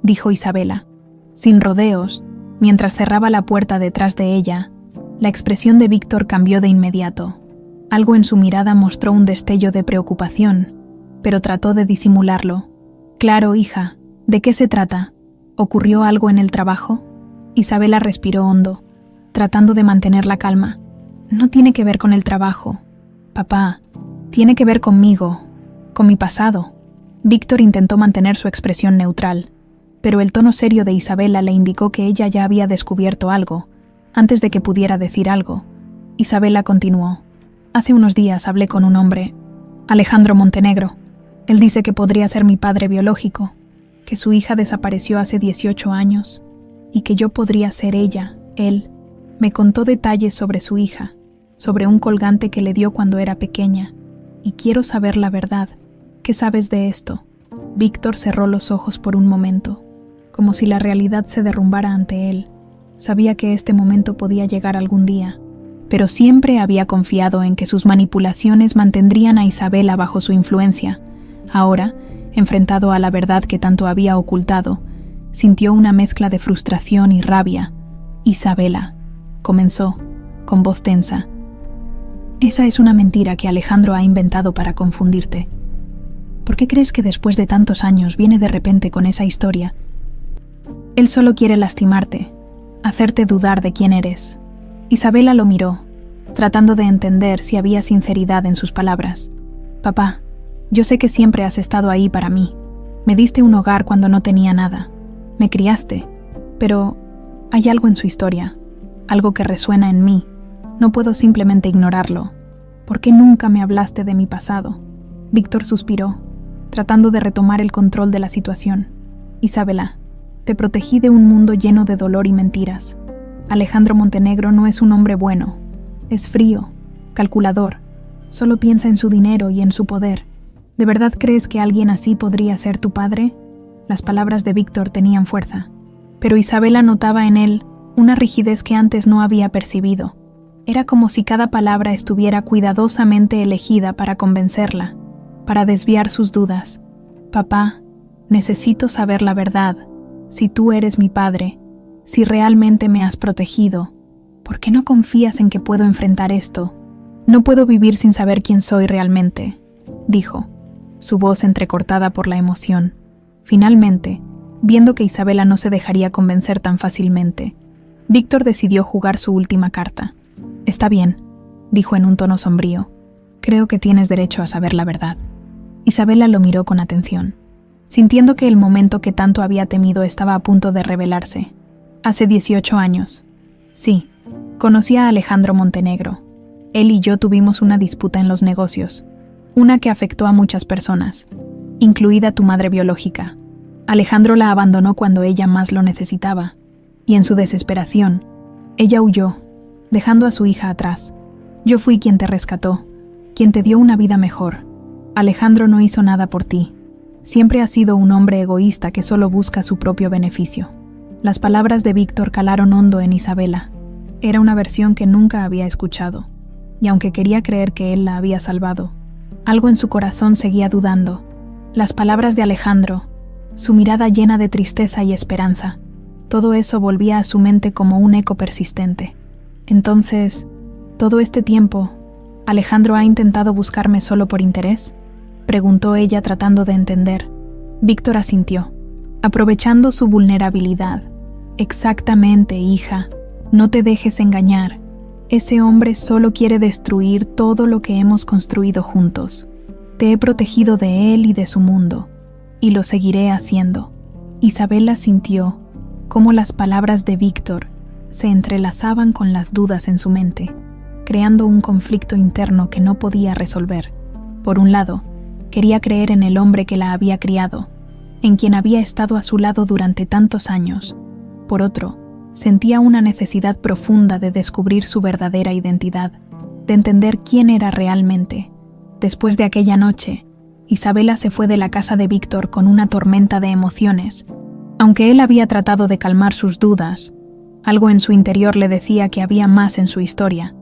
dijo Isabela. Sin rodeos, mientras cerraba la puerta detrás de ella, la expresión de Víctor cambió de inmediato. Algo en su mirada mostró un destello de preocupación, pero trató de disimularlo. «Claro, hija, ¿de qué se trata? ¿Ocurrió algo en el trabajo?» Isabela respiró hondo, tratando de mantener la calma. «No tiene que ver con el trabajo, papá. Tiene que ver conmigo, con mi pasado». Víctor intentó mantener su expresión neutral. pero el tono serio de Isabela le indicó que ella ya había descubierto algo, antes de que pudiera decir algo. Isabela continuó. Hace unos días hablé con un hombre, Alejandro Montenegro. Él dice que podría ser mi padre biológico, que su hija desapareció hace 18 años y que yo podría ser ella, él. Me contó detalles sobre su hija, sobre un colgante que le dio cuando era pequeña, y quiero saber la verdad. ¿Qué sabes de esto? Víctor cerró los ojos por un momento, como si la realidad se derrumbara ante él. Sabía que este momento podía llegar algún día, pero siempre había confiado en que sus manipulaciones mantendrían a Isabela bajo su influencia. Ahora, enfrentado a la verdad que tanto había ocultado, sintió una mezcla de frustración y rabia. Isabela, comenzó, con voz tensa. Esa es una mentira que Alejandro ha inventado para confundirte. ¿Por qué crees que después de tantos años viene de repente con esa historia? Él solo quiere lastimarte, hacerte dudar de quién eres. Isabela lo miró, tratando de entender si había sinceridad en sus palabras. Papá, yo sé que siempre has estado ahí para mí. Me diste un hogar cuando no tenía nada. Me criaste, pero hay algo en su historia, algo que resuena en mí. No puedo simplemente ignorarlo. ¿Por qué nunca me hablaste de mi pasado? Víctor suspiró, tratando de retomar el control de la situación. Isabela, te protegí de un mundo lleno de dolor y mentiras. Alejandro Montenegro no es un hombre bueno. Es frío, calculador. Solo piensa en su dinero y en su poder. ¿De verdad crees que alguien así podría ser tu padre? Las palabras de Víctor tenían fuerza, pero Isabela notaba en él una rigidez que antes no había percibido. Era como si cada palabra estuviera cuidadosamente elegida para convencerla, para desviar sus dudas. Papá, necesito saber la verdad. Si tú eres mi padre, si realmente me has protegido, ¿por qué no confías en que puedo enfrentar esto? No puedo vivir sin saber quién soy realmente, dijo, su voz entrecortada por la emoción. Finalmente, viendo que Isabela no se dejaría convencer tan fácilmente, Víctor decidió jugar su última carta. Está bien, dijo en un tono sombrío. Creo que tienes derecho a saber la verdad. Isabela lo miró con atención, sintiendo que el momento que tanto había temido estaba a punto de revelarse. Hace 18 años. Sí, conocí a Alejandro Montenegro. Él y yo tuvimos una disputa en los negocios, una que afectó a muchas personas, incluida tu madre biológica. Alejandro la abandonó cuando ella más lo necesitaba, y en su desesperación, ella huyó, dejando a su hija atrás. Yo fui quien te rescató, quien te dio una vida mejor. Alejandro no hizo nada por ti. Siempre ha sido un hombre egoísta que solo busca su propio beneficio. Las palabras de Víctor calaron hondo en Isabela. Era una versión que nunca había escuchado, y aunque quería creer que él la había salvado, algo en su corazón seguía dudando. Las palabras de Alejandro, su mirada llena de tristeza y esperanza, todo eso volvía a su mente como un eco persistente. Entonces, todo este tiempo, ¿Alejandro ha intentado buscarme solo por interés?, preguntó ella tratando de entender. Víctor asintió, aprovechando su vulnerabilidad. Exactamente, hija, no te dejes engañar. Ese hombre solo quiere destruir todo lo que hemos construido juntos. Te he protegido de él y de su mundo, y lo seguiré haciendo. Isabela sintió cómo las palabras de Víctor se entrelazaban con las dudas en su mente, creando un conflicto interno que no podía resolver. Por un lado, quería creer en el hombre que la había criado, en quien había estado a su lado durante tantos años. Por otro, sentía una necesidad profunda de descubrir su verdadera identidad, de entender quién era realmente. Después de aquella noche, Isabela se fue de la casa de Víctor con una tormenta de emociones. Aunque él había tratado de calmar sus dudas, algo en su interior le decía que había más en su historia,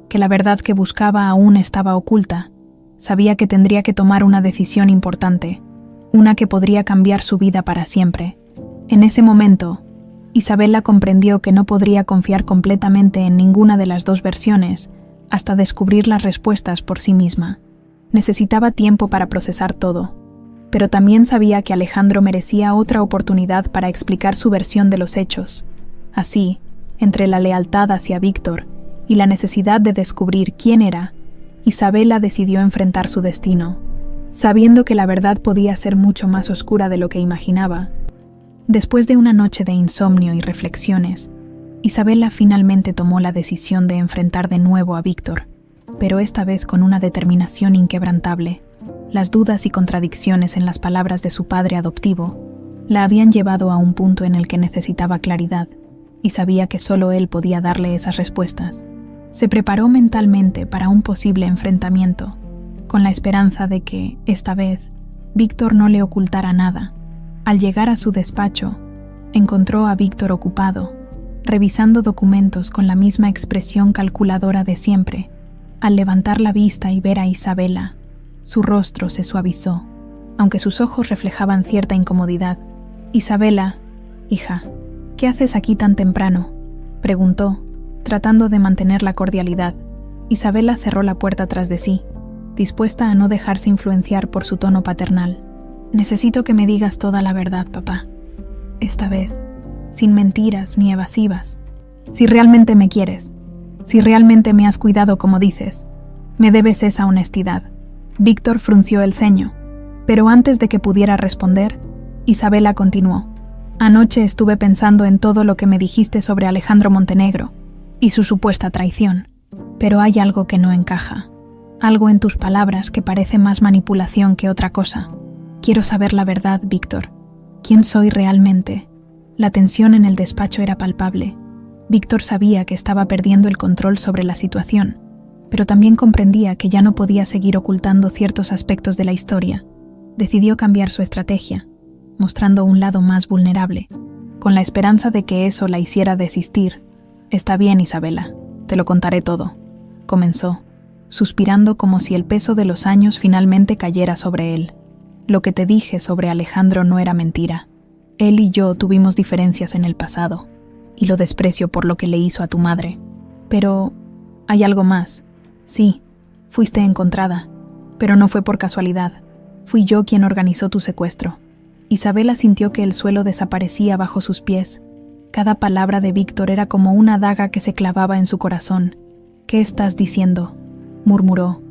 que la verdad que buscaba aún estaba oculta. Sabía que tendría que tomar una decisión importante, una que podría cambiar su vida para siempre. En ese momento, Isabela comprendió que no podría confiar completamente en ninguna de las dos versiones hasta descubrir las respuestas por sí misma. Necesitaba tiempo para procesar todo, pero también sabía que Alejandro merecía otra oportunidad para explicar su versión de los hechos. Así, entre la lealtad hacia Víctor y la necesidad de descubrir quién era, Isabela decidió enfrentar su destino. Sabiendo que la verdad podía ser mucho más oscura de lo que imaginaba, Después de una noche de insomnio y reflexiones, Isabela finalmente tomó la decisión de enfrentar de nuevo a Víctor, pero esta vez con una determinación inquebrantable. Las dudas y contradicciones en las palabras de su padre adoptivo la habían llevado a un punto en el que necesitaba claridad, y sabía que solo él podía darle esas respuestas. Se preparó mentalmente para un posible enfrentamiento, con la esperanza de que, esta vez, Víctor no le ocultara nada. Al llegar a su despacho, encontró a Víctor ocupado, revisando documentos con la misma expresión calculadora de siempre. Al levantar la vista y ver a Isabela, su rostro se suavizó, aunque sus ojos reflejaban cierta incomodidad. «Isabela, hija, ¿qué haces aquí tan temprano?», preguntó, tratando de mantener la cordialidad. Isabela cerró la puerta tras de sí, dispuesta a no dejarse influenciar por su tono paternal. «Necesito que me digas toda la verdad, papá. Esta vez, sin mentiras ni evasivas. Si realmente me quieres, si realmente me has cuidado como dices, me debes esa honestidad». Víctor frunció el ceño, pero antes de que pudiera responder, Isabela continuó. «Anoche estuve pensando en todo lo que me dijiste sobre Alejandro Montenegro y su supuesta traición, pero hay algo que no encaja. Algo en tus palabras que parece más manipulación que otra cosa. Quiero saber la verdad, Víctor. ¿Quién soy realmente?». La tensión en el despacho era palpable. Víctor sabía que estaba perdiendo el control sobre la situación, pero también comprendía que ya no podía seguir ocultando ciertos aspectos de la historia. Decidió cambiar su estrategia, mostrando un lado más vulnerable, con la esperanza de que eso la hiciera desistir. «Está bien, Isabela, te lo contaré todo», comenzó, suspirando como si el peso de los años finalmente cayera sobre él. «Lo que te dije sobre Alejandro no era mentira. Él y yo tuvimos diferencias en el pasado, y lo desprecio por lo que le hizo a tu madre. Pero hay algo más. Sí, fuiste encontrada, pero no fue por casualidad. Fui yo quien organizó tu secuestro». Isabela sintió que el suelo desaparecía bajo sus pies. Cada palabra de Víctor era como una daga que se clavaba en su corazón. «¿Qué estás diciendo?», murmuró,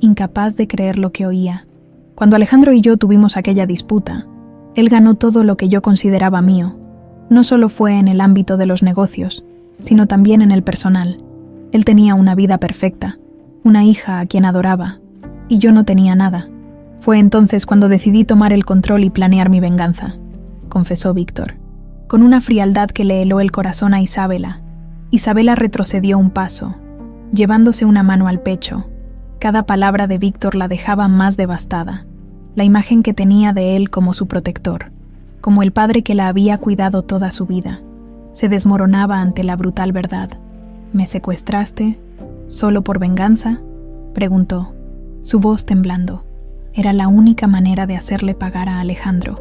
incapaz de creer lo que oía. «Cuando Alejandro y yo tuvimos aquella disputa, él ganó todo lo que yo consideraba mío. No solo fue en el ámbito de los negocios, sino también en el personal. Él tenía una vida perfecta, una hija a quien adoraba, y yo no tenía nada. Fue entonces cuando decidí tomar el control y planear mi venganza», confesó Víctor, con una frialdad que le heló el corazón a Isabela. Isabela retrocedió un paso, llevándose una mano al pecho. Cada palabra de Víctor la dejaba más devastada. La imagen que tenía de él como su protector, como el padre que la había cuidado toda su vida, se desmoronaba ante la brutal verdad. «¿Me secuestraste solo por venganza?», preguntó, su voz temblando. Era la única manera de hacerle pagar a Alejandro.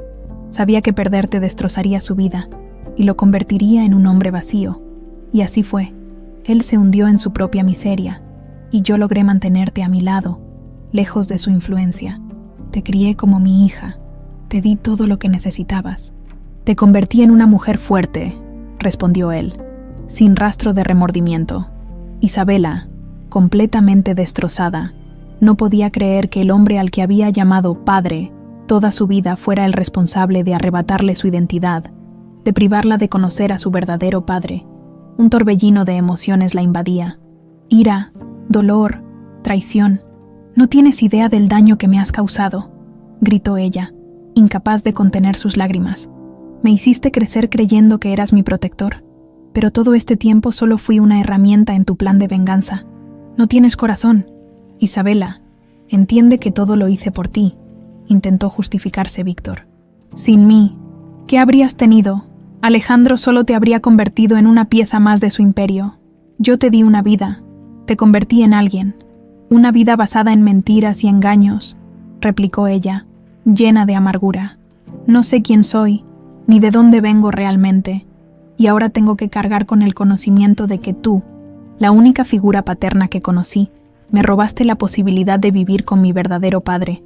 Sabía que perderte destrozaría su vida y lo convertiría en un hombre vacío. Y así fue. Él se hundió en su propia miseria, y yo logré mantenerte a mi lado, lejos de su influencia. Te crié como mi hija, te di todo lo que necesitabas. «Te convertí en una mujer fuerte», respondió él, sin rastro de remordimiento. Isabela, completamente destrozada, no podía creer que el hombre al que había llamado padre toda su vida fuera el responsable de arrebatarle su identidad, de privarla de conocer a su verdadero padre. Un torbellino de emociones la invadía. Ira, dolor, traición. «No tienes idea del daño que me has causado», gritó ella, incapaz de contener sus lágrimas. «Me hiciste crecer creyendo que eras mi protector, pero todo este tiempo solo fui una herramienta en tu plan de venganza. No tienes corazón. Isabela, entiende que todo lo hice por ti», intentó justificarse Víctor. «Sin mí, ¿qué habrías tenido? Alejandro solo te habría convertido en una pieza más de su imperio. Yo te di una vida, te convertí en alguien. Una vida basada en mentiras y engaños», replicó ella, llena de amargura. «No sé quién soy, ni de dónde vengo realmente, y ahora tengo que cargar con el conocimiento de que tú, la única figura paterna que conocí, me robaste la posibilidad de vivir con mi verdadero padre.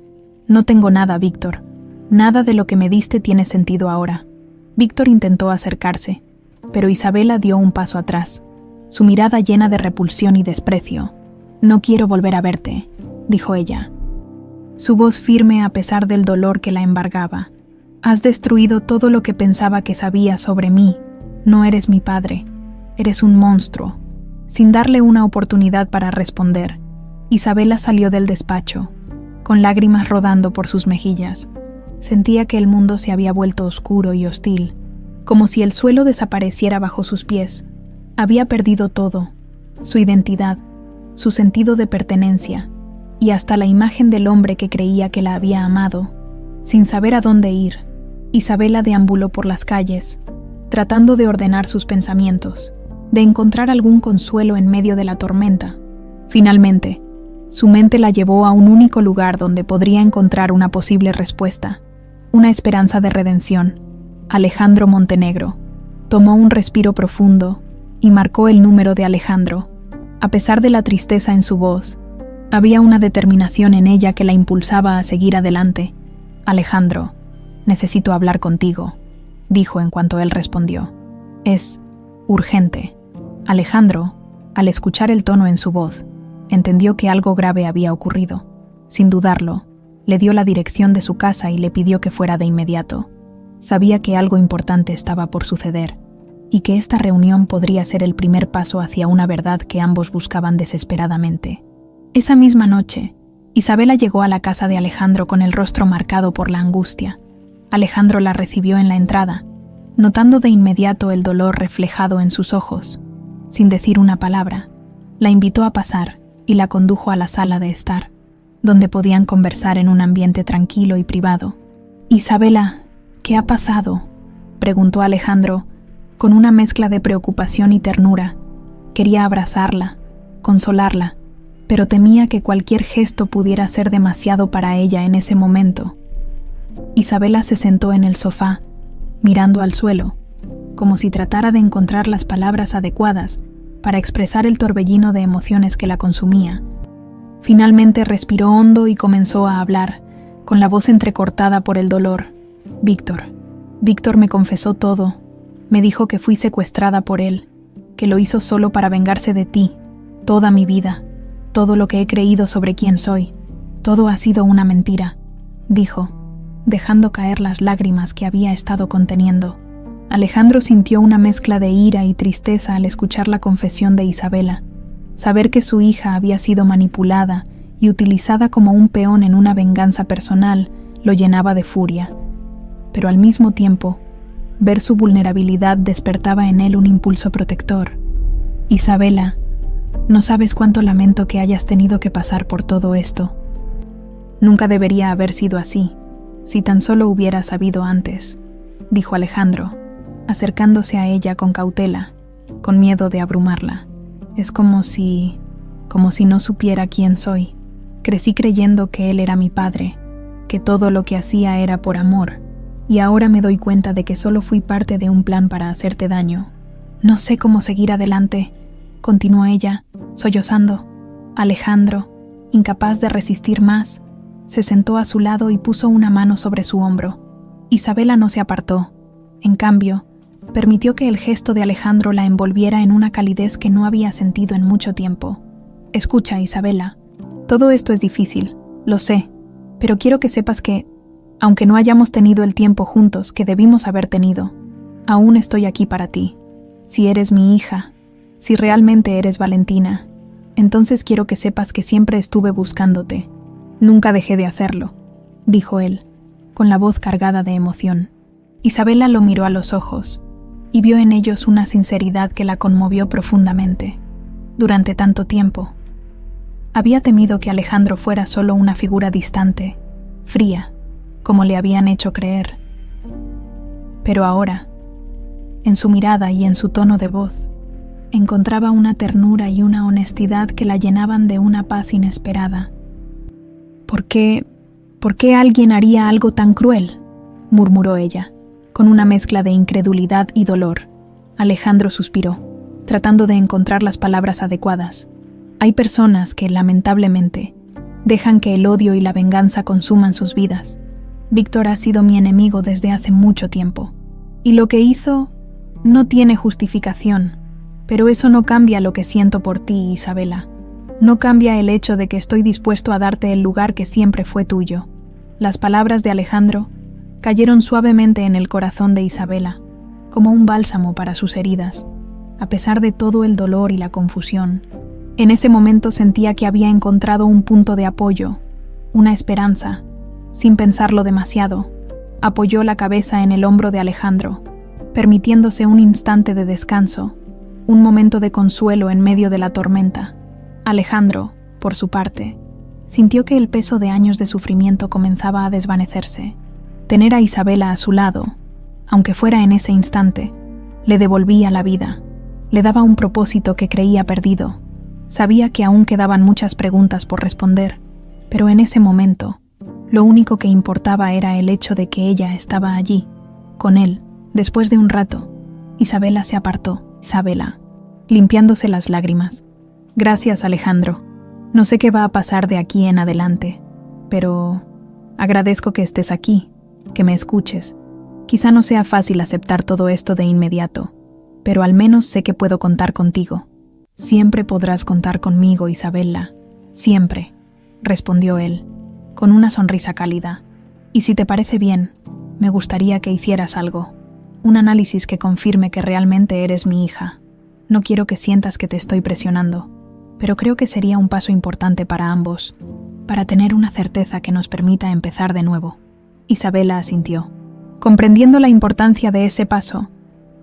No tengo nada, Víctor. Nada de lo que me diste tiene sentido ahora». Víctor intentó acercarse, pero Isabela dio un paso atrás, su mirada llena de repulsión y desprecio. «No quiero volver a verte», dijo ella, su voz firme a pesar del dolor que la embargaba. Has destruido todo lo que pensaba que sabía sobre mí. No eres mi padre. Eres un monstruo. Sin darle una oportunidad para responder, Isabela salió del despacho, con lágrimas rodando por sus mejillas. Sentía que el mundo se había vuelto oscuro y hostil, como si el suelo desapareciera bajo sus pies. Había perdido todo, su identidad, su sentido de pertenencia, y hasta la imagen del hombre que creía que la había amado. Sin saber a dónde ir, Isabela deambuló por las calles, tratando de ordenar sus pensamientos, de encontrar algún consuelo en medio de la tormenta. Finalmente, su mente la llevó a un único lugar donde podría encontrar una posible respuesta, una esperanza de redención: Alejandro Montenegro. Tomó un respiro profundo y marcó el número de Alejandro. A pesar de la tristeza en su voz, había una determinación en ella que la impulsaba a seguir adelante. «Alejandro, necesito hablar contigo», dijo en cuanto él respondió. «Es urgente». Alejandro, al escuchar el tono en su voz, entendió que algo grave había ocurrido. Sin dudarlo, le dio la dirección de su casa y le pidió que fuera de inmediato. Sabía que algo importante estaba por suceder, y que esta reunión podría ser el primer paso hacia una verdad que ambos buscaban desesperadamente. Esa misma noche, Isabela llegó a la casa de Alejandro con el rostro marcado por la angustia. Alejandro la recibió en la entrada, notando de inmediato el dolor reflejado en sus ojos. Sin decir una palabra, la invitó a pasar y la condujo a la sala de estar, donde podían conversar en un ambiente tranquilo y privado. «Isabela, ¿qué ha pasado?», preguntó Alejandro, con una mezcla de preocupación y ternura. Quería abrazarla, consolarla, pero temía que cualquier gesto pudiera ser demasiado para ella en ese momento. Isabela se sentó en el sofá, mirando al suelo, como si tratara de encontrar las palabras adecuadas para expresar el torbellino de emociones que la consumía. Finalmente respiró hondo y comenzó a hablar, con la voz entrecortada por el dolor. Víctor me confesó todo. Me dijo que fui secuestrada por él, que lo hizo solo para vengarse de ti. Toda mi vida, todo lo que he creído sobre quién soy, todo ha sido una mentira», dijo, dejando caer las lágrimas que había estado conteniendo. Alejandro sintió una mezcla de ira y tristeza al escuchar la confesión de Isabela. Saber que su hija había sido manipulada y utilizada como un peón en una venganza personal lo llenaba de furia. Pero al mismo tiempo, ver su vulnerabilidad despertaba en él un impulso protector. «Isabela, no sabes cuánto lamento que hayas tenido que pasar por todo esto. Nunca debería haber sido así, si tan solo hubiera sabido antes», dijo Alejandro, acercándose a ella con cautela, con miedo de abrumarla. «Es como si no supiera quién soy. Crecí creyendo que él era mi padre, que todo lo que hacía era por amor, y ahora me doy cuenta de que solo fui parte de un plan para hacerte daño. No sé cómo seguir adelante», continuó ella, sollozando. Alejandro, incapaz de resistir más, se sentó a su lado y puso una mano sobre su hombro. Isabela no se apartó. En cambio, permitió que el gesto de Alejandro la envolviera en una calidez que no había sentido en mucho tiempo. «Escucha, Isabela, todo esto es difícil, lo sé, pero quiero que sepas que, aunque no hayamos tenido el tiempo juntos que debimos haber tenido, aún estoy aquí para ti. Si eres mi hija, si realmente eres Valentina, entonces quiero que sepas que siempre estuve buscándote. Nunca dejé de hacerlo», dijo él, con la voz cargada de emoción. Isabela lo miró a los ojos y vio en ellos una sinceridad que la conmovió profundamente. Durante tanto tiempo, había temido que Alejandro fuera solo una figura distante, fría, como le habían hecho creer. Pero ahora, en su mirada y en su tono de voz, encontraba una ternura y una honestidad que la llenaban de una paz inesperada. ¿Por qué alguien haría algo tan cruel?», murmuró ella, con una mezcla de incredulidad y dolor. Alejandro suspiró, tratando de encontrar las palabras adecuadas. «Hay personas que, lamentablemente, dejan que el odio y la venganza consuman sus vidas. Víctor ha sido mi enemigo desde hace mucho tiempo, y lo que hizo no tiene justificación, pero eso no cambia lo que siento por ti, Isabela. No cambia el hecho de que estoy dispuesto a darte el lugar que siempre fue tuyo». Las palabras de Alejandro cayeron suavemente en el corazón de Isabela, como un bálsamo para sus heridas. A pesar de todo el dolor y la confusión, en ese momento sentía que había encontrado un punto de apoyo, una esperanza. Sin pensarlo demasiado, apoyó la cabeza en el hombro de Alejandro, permitiéndose un instante de descanso, un momento de consuelo en medio de la tormenta. Alejandro, por su parte, sintió que el peso de años de sufrimiento comenzaba a desvanecerse. Tener a Isabela a su lado, aunque fuera en ese instante, le devolvía la vida, le daba un propósito que creía perdido. Sabía que aún quedaban muchas preguntas por responder, pero en ese momento, lo único que importaba era el hecho de que ella estaba allí, con él. Después de un rato, Isabela se apartó. Isabela, limpiándose las lágrimas. Gracias, Alejandro. No sé qué va a pasar de aquí en adelante, pero agradezco que estés aquí, que me escuches. Quizá no sea fácil aceptar todo esto de inmediato, pero al menos sé que puedo contar contigo. Siempre podrás contar conmigo, Isabela. Siempre, respondió él, con una sonrisa cálida. Y si te parece bien, me gustaría que hicieras algo. Un análisis que confirme que realmente eres mi hija. No quiero que sientas que te estoy presionando, pero creo que sería un paso importante para ambos, para tener una certeza que nos permita empezar de nuevo. Isabela asintió, comprendiendo la importancia de ese paso.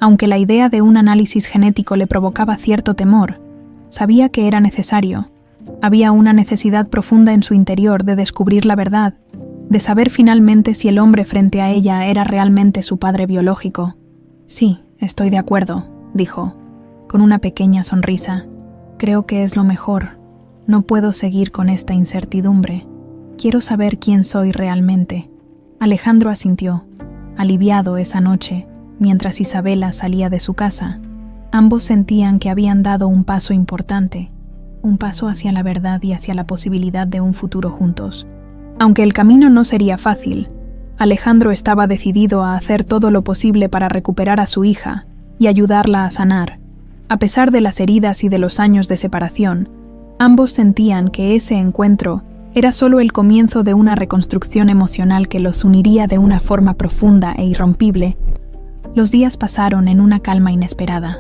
Aunque la idea de un análisis genético le provocaba cierto temor, sabía que era necesario. Había una necesidad profunda en su interior de descubrir la verdad, de saber finalmente si el hombre frente a ella era realmente su padre biológico. Sí, estoy de acuerdo, dijo, con una pequeña sonrisa. Creo que es lo mejor. No puedo seguir con esta incertidumbre. Quiero saber quién soy realmente. Alejandro asintió, aliviado esa noche, mientras Isabela salía de su casa. Ambos sentían que habían dado un paso importante, un paso hacia la verdad y hacia la posibilidad de un futuro juntos. Aunque el camino no sería fácil, Alejandro estaba decidido a hacer todo lo posible para recuperar a su hija y ayudarla a sanar. A pesar de las heridas y de los años de separación, ambos sentían que ese encuentro era solo el comienzo de una reconstrucción emocional que los uniría de una forma profunda e irrompible. Los días pasaron en una calma inesperada.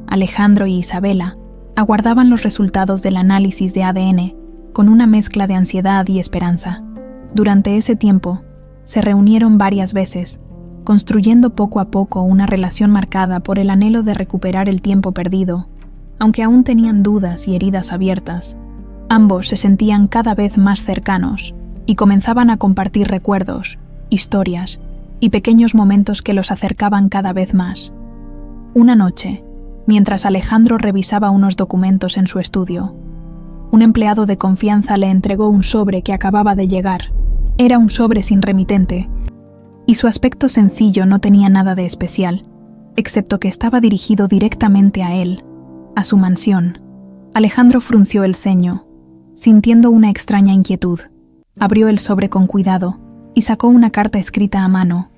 Alejandro y Isabela aguardaban los resultados del análisis de ADN con una mezcla de ansiedad y esperanza. Durante ese tiempo, se reunieron varias veces, construyendo poco a poco una relación marcada por el anhelo de recuperar el tiempo perdido. Aunque aún tenían dudas y heridas abiertas, ambos se sentían cada vez más cercanos y comenzaban a compartir recuerdos, historias y pequeños momentos que los acercaban cada vez más. Una noche, mientras Alejandro revisaba unos documentos en su estudio, un empleado de confianza le entregó un sobre que acababa de llegar. Era un sobre sin remitente, y su aspecto sencillo no tenía nada de especial, excepto que estaba dirigido directamente a él, a su mansión. Alejandro frunció el ceño, sintiendo una extraña inquietud. Abrió el sobre con cuidado y sacó una carta escrita a mano.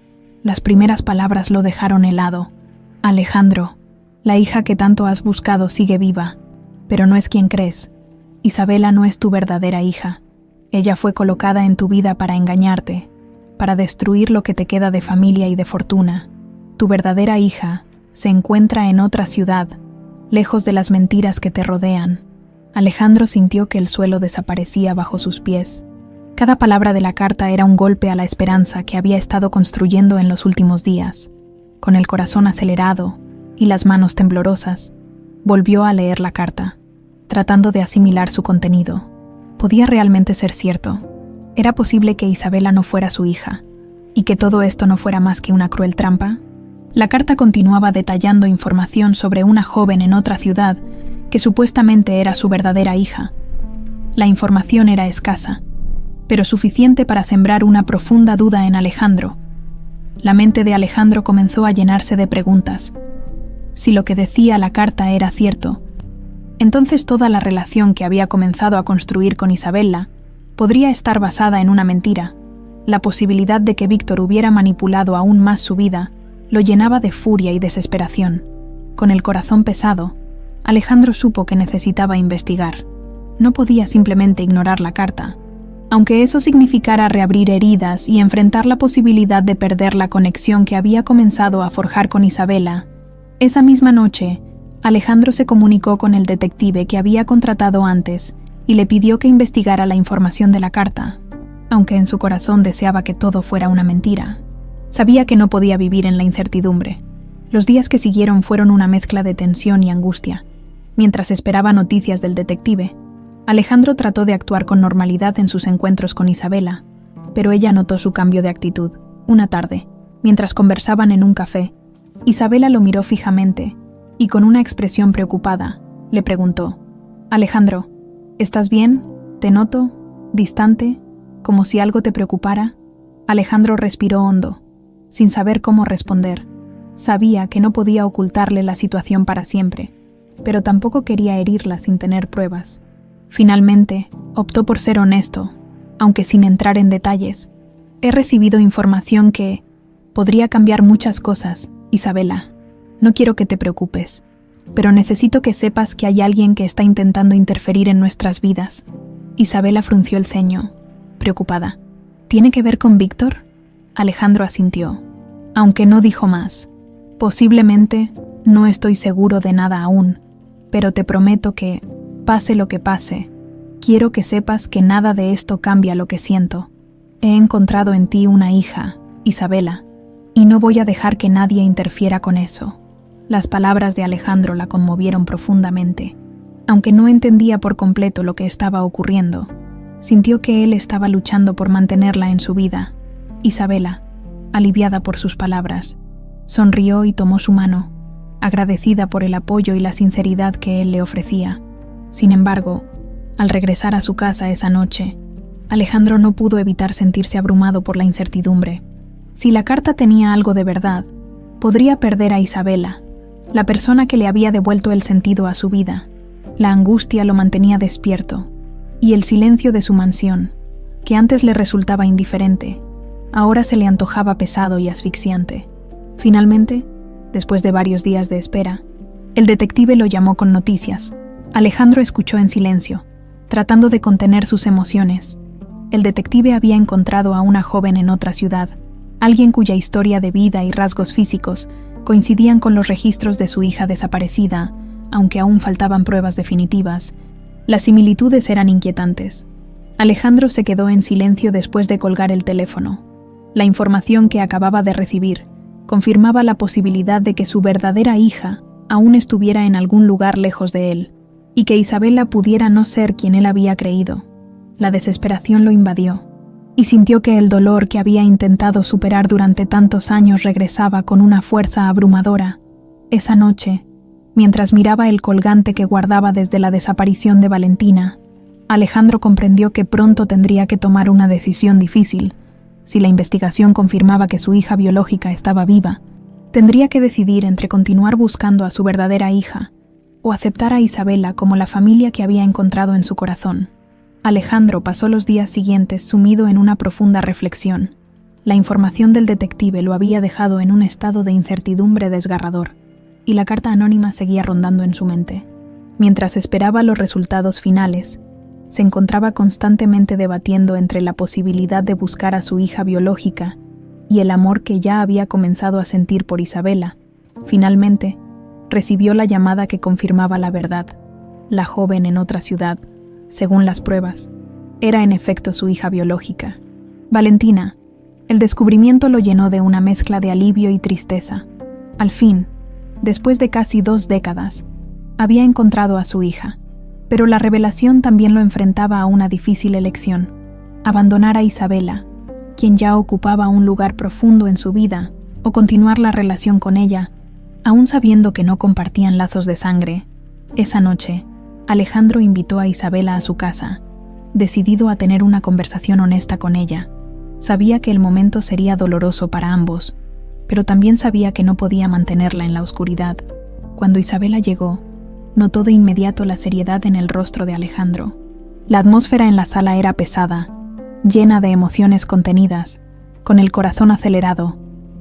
Las primeras palabras lo dejaron helado. Alejandro, la hija que tanto has buscado sigue viva, pero no es quien crees. Isabela no es tu verdadera hija. Ella fue colocada en tu vida para engañarte, para destruir lo que te queda de familia y de fortuna. Tu verdadera hija se encuentra en otra ciudad, lejos de las mentiras que te rodean. Alejandro sintió que el suelo desaparecía bajo sus pies. Cada palabra de la carta era un golpe a la esperanza que había estado construyendo en los últimos días. Con el corazón acelerado y las manos temblorosas, volvió a leer la carta, tratando de asimilar su contenido. ¿Podía realmente ser cierto? ¿Era posible que Isabela no fuera su hija, y que todo esto no fuera más que una cruel trampa? La carta continuaba detallando información sobre una joven en otra ciudad que supuestamente era su verdadera hija. La información era escasa, pero suficiente para sembrar una profunda duda en Alejandro. La mente de Alejandro comenzó a llenarse de preguntas. Si lo que decía la carta era cierto, entonces toda la relación que había comenzado a construir con Isabela podría estar basada en una mentira. La posibilidad de que Víctor hubiera manipulado aún más su vida lo llenaba de furia y desesperación. Con el corazón pesado, Alejandro supo que necesitaba investigar. No podía simplemente ignorar la carta. Aunque eso significara reabrir heridas y enfrentar la posibilidad de perder la conexión que había comenzado a forjar con Isabela, esa misma noche, Alejandro se comunicó con el detective que había contratado antes y le pidió que investigara la información de la carta, aunque en su corazón deseaba que todo fuera una mentira. Sabía que no podía vivir en la incertidumbre. Los días que siguieron fueron una mezcla de tensión y angustia. Mientras esperaba noticias del detective, Alejandro trató de actuar con normalidad en sus encuentros con Isabela, pero ella notó su cambio de actitud. Una tarde, mientras conversaban en un café, Isabela lo miró fijamente y con una expresión preocupada le preguntó: «Alejandro, ¿estás bien? Te noto distante, como si algo te preocupara». Alejandro respiró hondo, sin saber cómo responder. Sabía que no podía ocultarle la situación para siempre, pero tampoco quería herirla sin tener pruebas. Finalmente, optó por ser honesto, aunque sin entrar en detalles. «He recibido información que podría cambiar muchas cosas, Isabela. No quiero que te preocupes, pero necesito que sepas que hay alguien que está intentando interferir en nuestras vidas». Isabela frunció el ceño, preocupada. «¿Tiene que ver con Víctor?». Alejandro asintió, aunque no dijo más. «Posiblemente, no estoy seguro de nada aún, pero te prometo que, pase lo que pase, quiero que sepas que nada de esto cambia lo que siento. He encontrado en ti una hija, Isabela, y no voy a dejar que nadie interfiera con eso». Las palabras de Alejandro la conmovieron profundamente. Aunque no entendía por completo lo que estaba ocurriendo, sintió que él estaba luchando por mantenerla en su vida. Isabela, aliviada por sus palabras, sonrió y tomó su mano, agradecida por el apoyo y la sinceridad que él le ofrecía. Sin embargo, al regresar a su casa esa noche, Alejandro no pudo evitar sentirse abrumado por la incertidumbre. Si la carta tenía algo de verdad, podría perder a Isabela, la persona que le había devuelto el sentido a su vida. La angustia lo mantenía despierto, y el silencio de su mansión, que antes le resultaba indiferente, ahora se le antojaba pesado y asfixiante. Finalmente, después de varios días de espera, el detective lo llamó con noticias. Alejandro escuchó en silencio, tratando de contener sus emociones. El detective había encontrado a una joven en otra ciudad, alguien cuya historia de vida y rasgos físicos coincidían con los registros de su hija desaparecida, aunque aún faltaban pruebas definitivas. Las similitudes eran inquietantes. Alejandro se quedó en silencio después de colgar el teléfono. La información que acababa de recibir confirmaba la posibilidad de que su verdadera hija aún estuviera en algún lugar lejos de él, y que Isabela pudiera no ser quien él había creído. La desesperación lo invadió, y sintió que el dolor que había intentado superar durante tantos años regresaba con una fuerza abrumadora. Esa noche, mientras miraba el colgante que guardaba desde la desaparición de Valentina, Alejandro comprendió que pronto tendría que tomar una decisión difícil. Si la investigación confirmaba que su hija biológica estaba viva, tendría que decidir entre continuar buscando a su verdadera hija o aceptar a Isabela como la familia que había encontrado en su corazón. Alejandro pasó los días siguientes sumido en una profunda reflexión. La información del detective lo había dejado en un estado de incertidumbre desgarrador, y la carta anónima seguía rondando en su mente. Mientras esperaba los resultados finales, se encontraba constantemente debatiendo entre la posibilidad de buscar a su hija biológica y el amor que ya había comenzado a sentir por Isabela. Finalmente, recibió la llamada que confirmaba la verdad. La joven en otra ciudad, según las pruebas, era en efecto su hija biológica, Valentina. El descubrimiento lo llenó de una mezcla de alivio y tristeza. Al fin, después de casi 2 décadas, había encontrado a su hija, pero la revelación también lo enfrentaba a una difícil elección: abandonar a Isabela, quien ya ocupaba un lugar profundo en su vida, o continuar la relación con ella, aún sabiendo que no compartían lazos de sangre. Esa noche, Alejandro invitó a Isabela a su casa, decidido a tener una conversación honesta con ella. Sabía que el momento sería doloroso para ambos, pero también sabía que no podía mantenerla en la oscuridad. Cuando Isabela llegó, notó de inmediato la seriedad en el rostro de Alejandro. La atmósfera en la sala era pesada, llena de emociones contenidas. Con el corazón acelerado,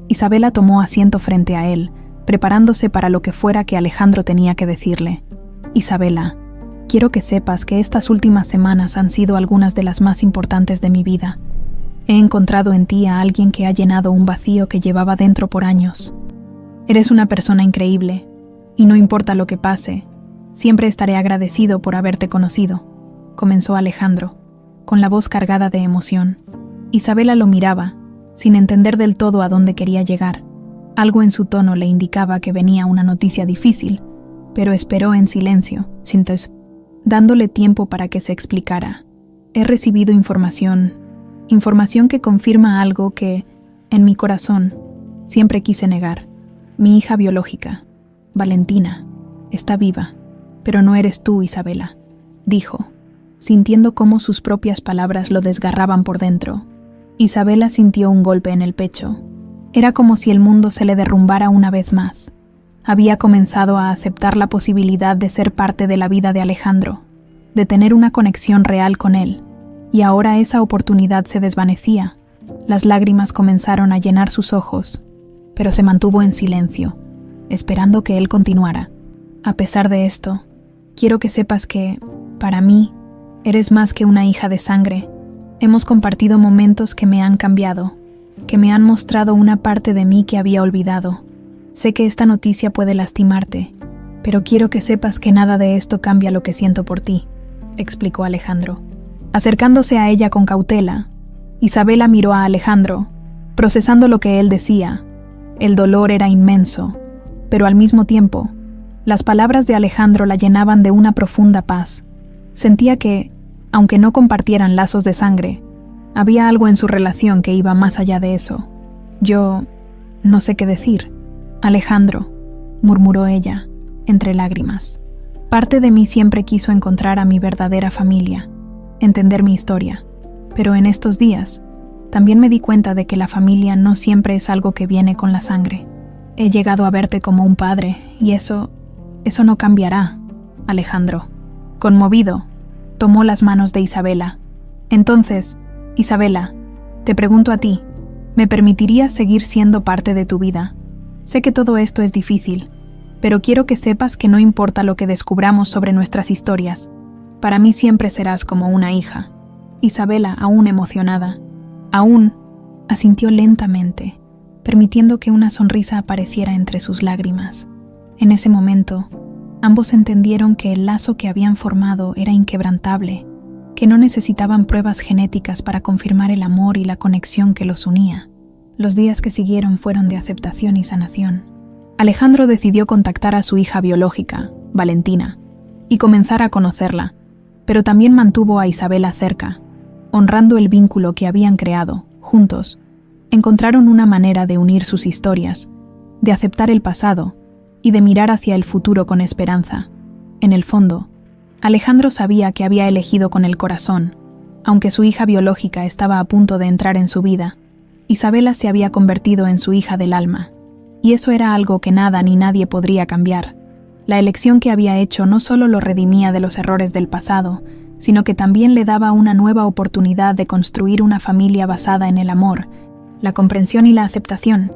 Isabela tomó asiento frente a él, preparándose para lo que fuera que Alejandro tenía que decirle. «Isabela, quiero que sepas que estas últimas semanas han sido algunas de las más importantes de mi vida. He encontrado en ti a alguien que ha llenado un vacío que llevaba dentro por años. Eres una persona increíble, y no importa lo que pase, siempre estaré agradecido por haberte conocido, comenzó Alejandro, con la voz cargada de emoción. Isabela lo miraba, sin entender del todo a dónde quería llegar. Algo en su tono le indicaba que venía una noticia difícil, pero esperó en silencio, dándole tiempo para que se explicara. He recibido información que confirma algo que, en mi corazón, siempre quise negar. Mi hija biológica, Valentina, está viva, pero no eres tú, Isabela, dijo, sintiendo cómo sus propias palabras lo desgarraban por dentro. Isabela sintió un golpe en el pecho. Era como si el mundo se le derrumbara una vez más. Había comenzado a aceptar la posibilidad de ser parte de la vida de Alejandro, de tener una conexión real con él, y ahora esa oportunidad se desvanecía. Las lágrimas comenzaron a llenar sus ojos, pero se mantuvo en silencio, esperando que él continuara. A pesar de esto, quiero que sepas que, para mí, eres más que una hija de sangre. Hemos compartido momentos que me han cambiado, que me han mostrado una parte de mí que había olvidado. Sé que esta noticia puede lastimarte, pero quiero que sepas que nada de esto cambia lo que siento por ti, explicó Alejandro. Acercándose a ella con cautela, Isabela miró a Alejandro, procesando lo que él decía. El dolor era inmenso, pero al mismo tiempo, las palabras de Alejandro la llenaban de una profunda paz. Sentía que, aunque no compartieran lazos de sangre, había algo en su relación que iba más allá de eso. Yo no sé qué decir. Alejandro, murmuró ella, entre lágrimas. Parte de mí siempre quiso encontrar a mi verdadera familia, entender mi historia, pero en estos días también me di cuenta de que la familia no siempre es algo que viene con la sangre. He llegado a verte como un padre, y eso no cambiará, Alejandro. Conmovido, tomó las manos de Isabela. Entonces, Isabela, te pregunto a ti, ¿me permitirías seguir siendo parte de tu vida? Sé que todo esto es difícil, pero quiero que sepas que no importa lo que descubramos sobre nuestras historias, para mí siempre serás como una hija. Isabela, aún emocionada, asintió lentamente, permitiendo que una sonrisa apareciera entre sus lágrimas. En ese momento, ambos entendieron que el lazo que habían formado era inquebrantable, que no necesitaban pruebas genéticas para confirmar el amor y la conexión que los unía. Los días que siguieron fueron de aceptación y sanación. Alejandro decidió contactar a su hija biológica, Valentina, y comenzar a conocerla, pero también mantuvo a Isabela cerca. Honrando el vínculo que habían creado, juntos, encontraron una manera de unir sus historias, de aceptar el pasado y de mirar hacia el futuro con esperanza. En el fondo, Alejandro sabía que había elegido con el corazón, aunque su hija biológica estaba a punto de entrar en su vida. Isabela se había convertido en su hija del alma, y eso era algo que nada ni nadie podría cambiar. La elección que había hecho no solo lo redimía de los errores del pasado, sino que también le daba una nueva oportunidad de construir una familia basada en el amor, la comprensión y la aceptación.